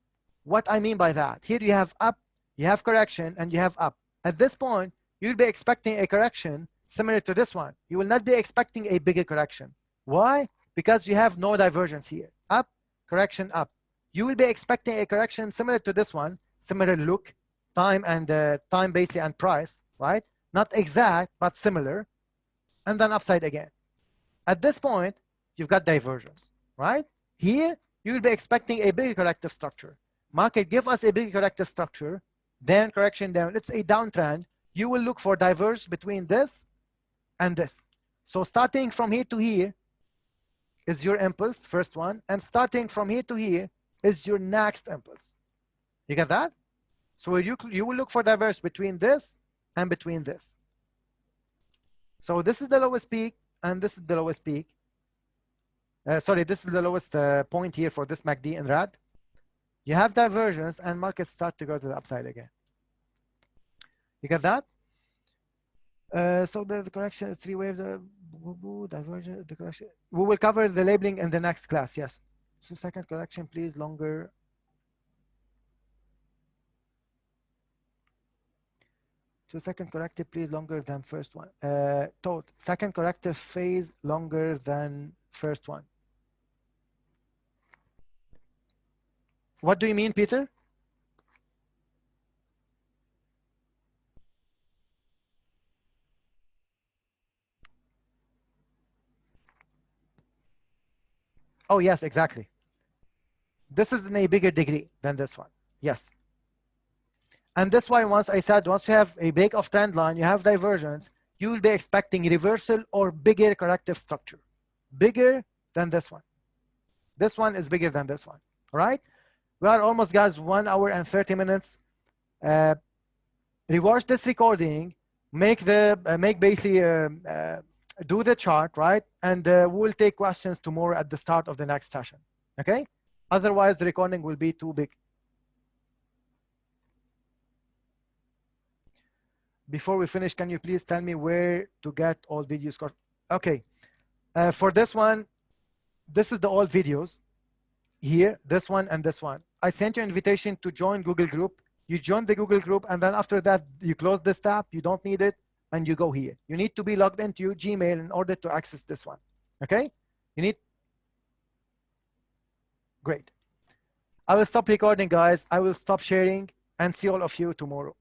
What I mean by that, here you have up, you have correction, and you have up. At this point, you'll be expecting a correction similar to this one. You will not be expecting a bigger correction. Why? Because you have no divergence here. Up, correction, up. You will be expecting a correction similar to this one, similar look, time and time basically and price, right? Not exact, but similar. And then upside again. At this point, you've got divergence, right? Here, you will be expecting a bigger corrective structure. Market give us a bigger corrective structure, then correction down. It's a downtrend. You will look for divergence between this and this. So starting from here to here is your impulse, first one. And starting from here to here is your next impulse. You get that? So you will look for divergence between this and between this. So this is the lowest peak, and this is the lowest peak. Sorry, this is the lowest point here for this MACD in red. You have divergence, and markets start to go to the upside again. You get that? So the correction is 3 waves, divergence, the correction. We will cover the labeling in the next class, yes. So second correction, please, longer. So second corrective, please, longer than first one. Second corrective phase longer than first one. What do you mean, Peter? Oh, yes, exactly. This is in a bigger degree than this one. Yes. And that's why once I said, once you have a break of trend line, you have divergence, you will be expecting reversal or bigger corrective structure. Bigger than this one. This one is bigger than this one. All right? We are almost, guys, 1 hour and 30 minutes. Rewatch this recording, make basically do the chart, right? And we'll take questions tomorrow at the start of the next session. Okay? Otherwise, the recording will be too big. Before we finish, can you please tell me where to get all videos? Okay. For this one, this is the old videos. Here, this one and this one. I sent you an invitation to join Google group. You join the Google group, and then after that, you close this tab. You don't need it, and you go here. You need to be logged into your Gmail in order to access this one. Okay, you need, great. I will stop recording, guys. I will stop sharing and see all of you tomorrow.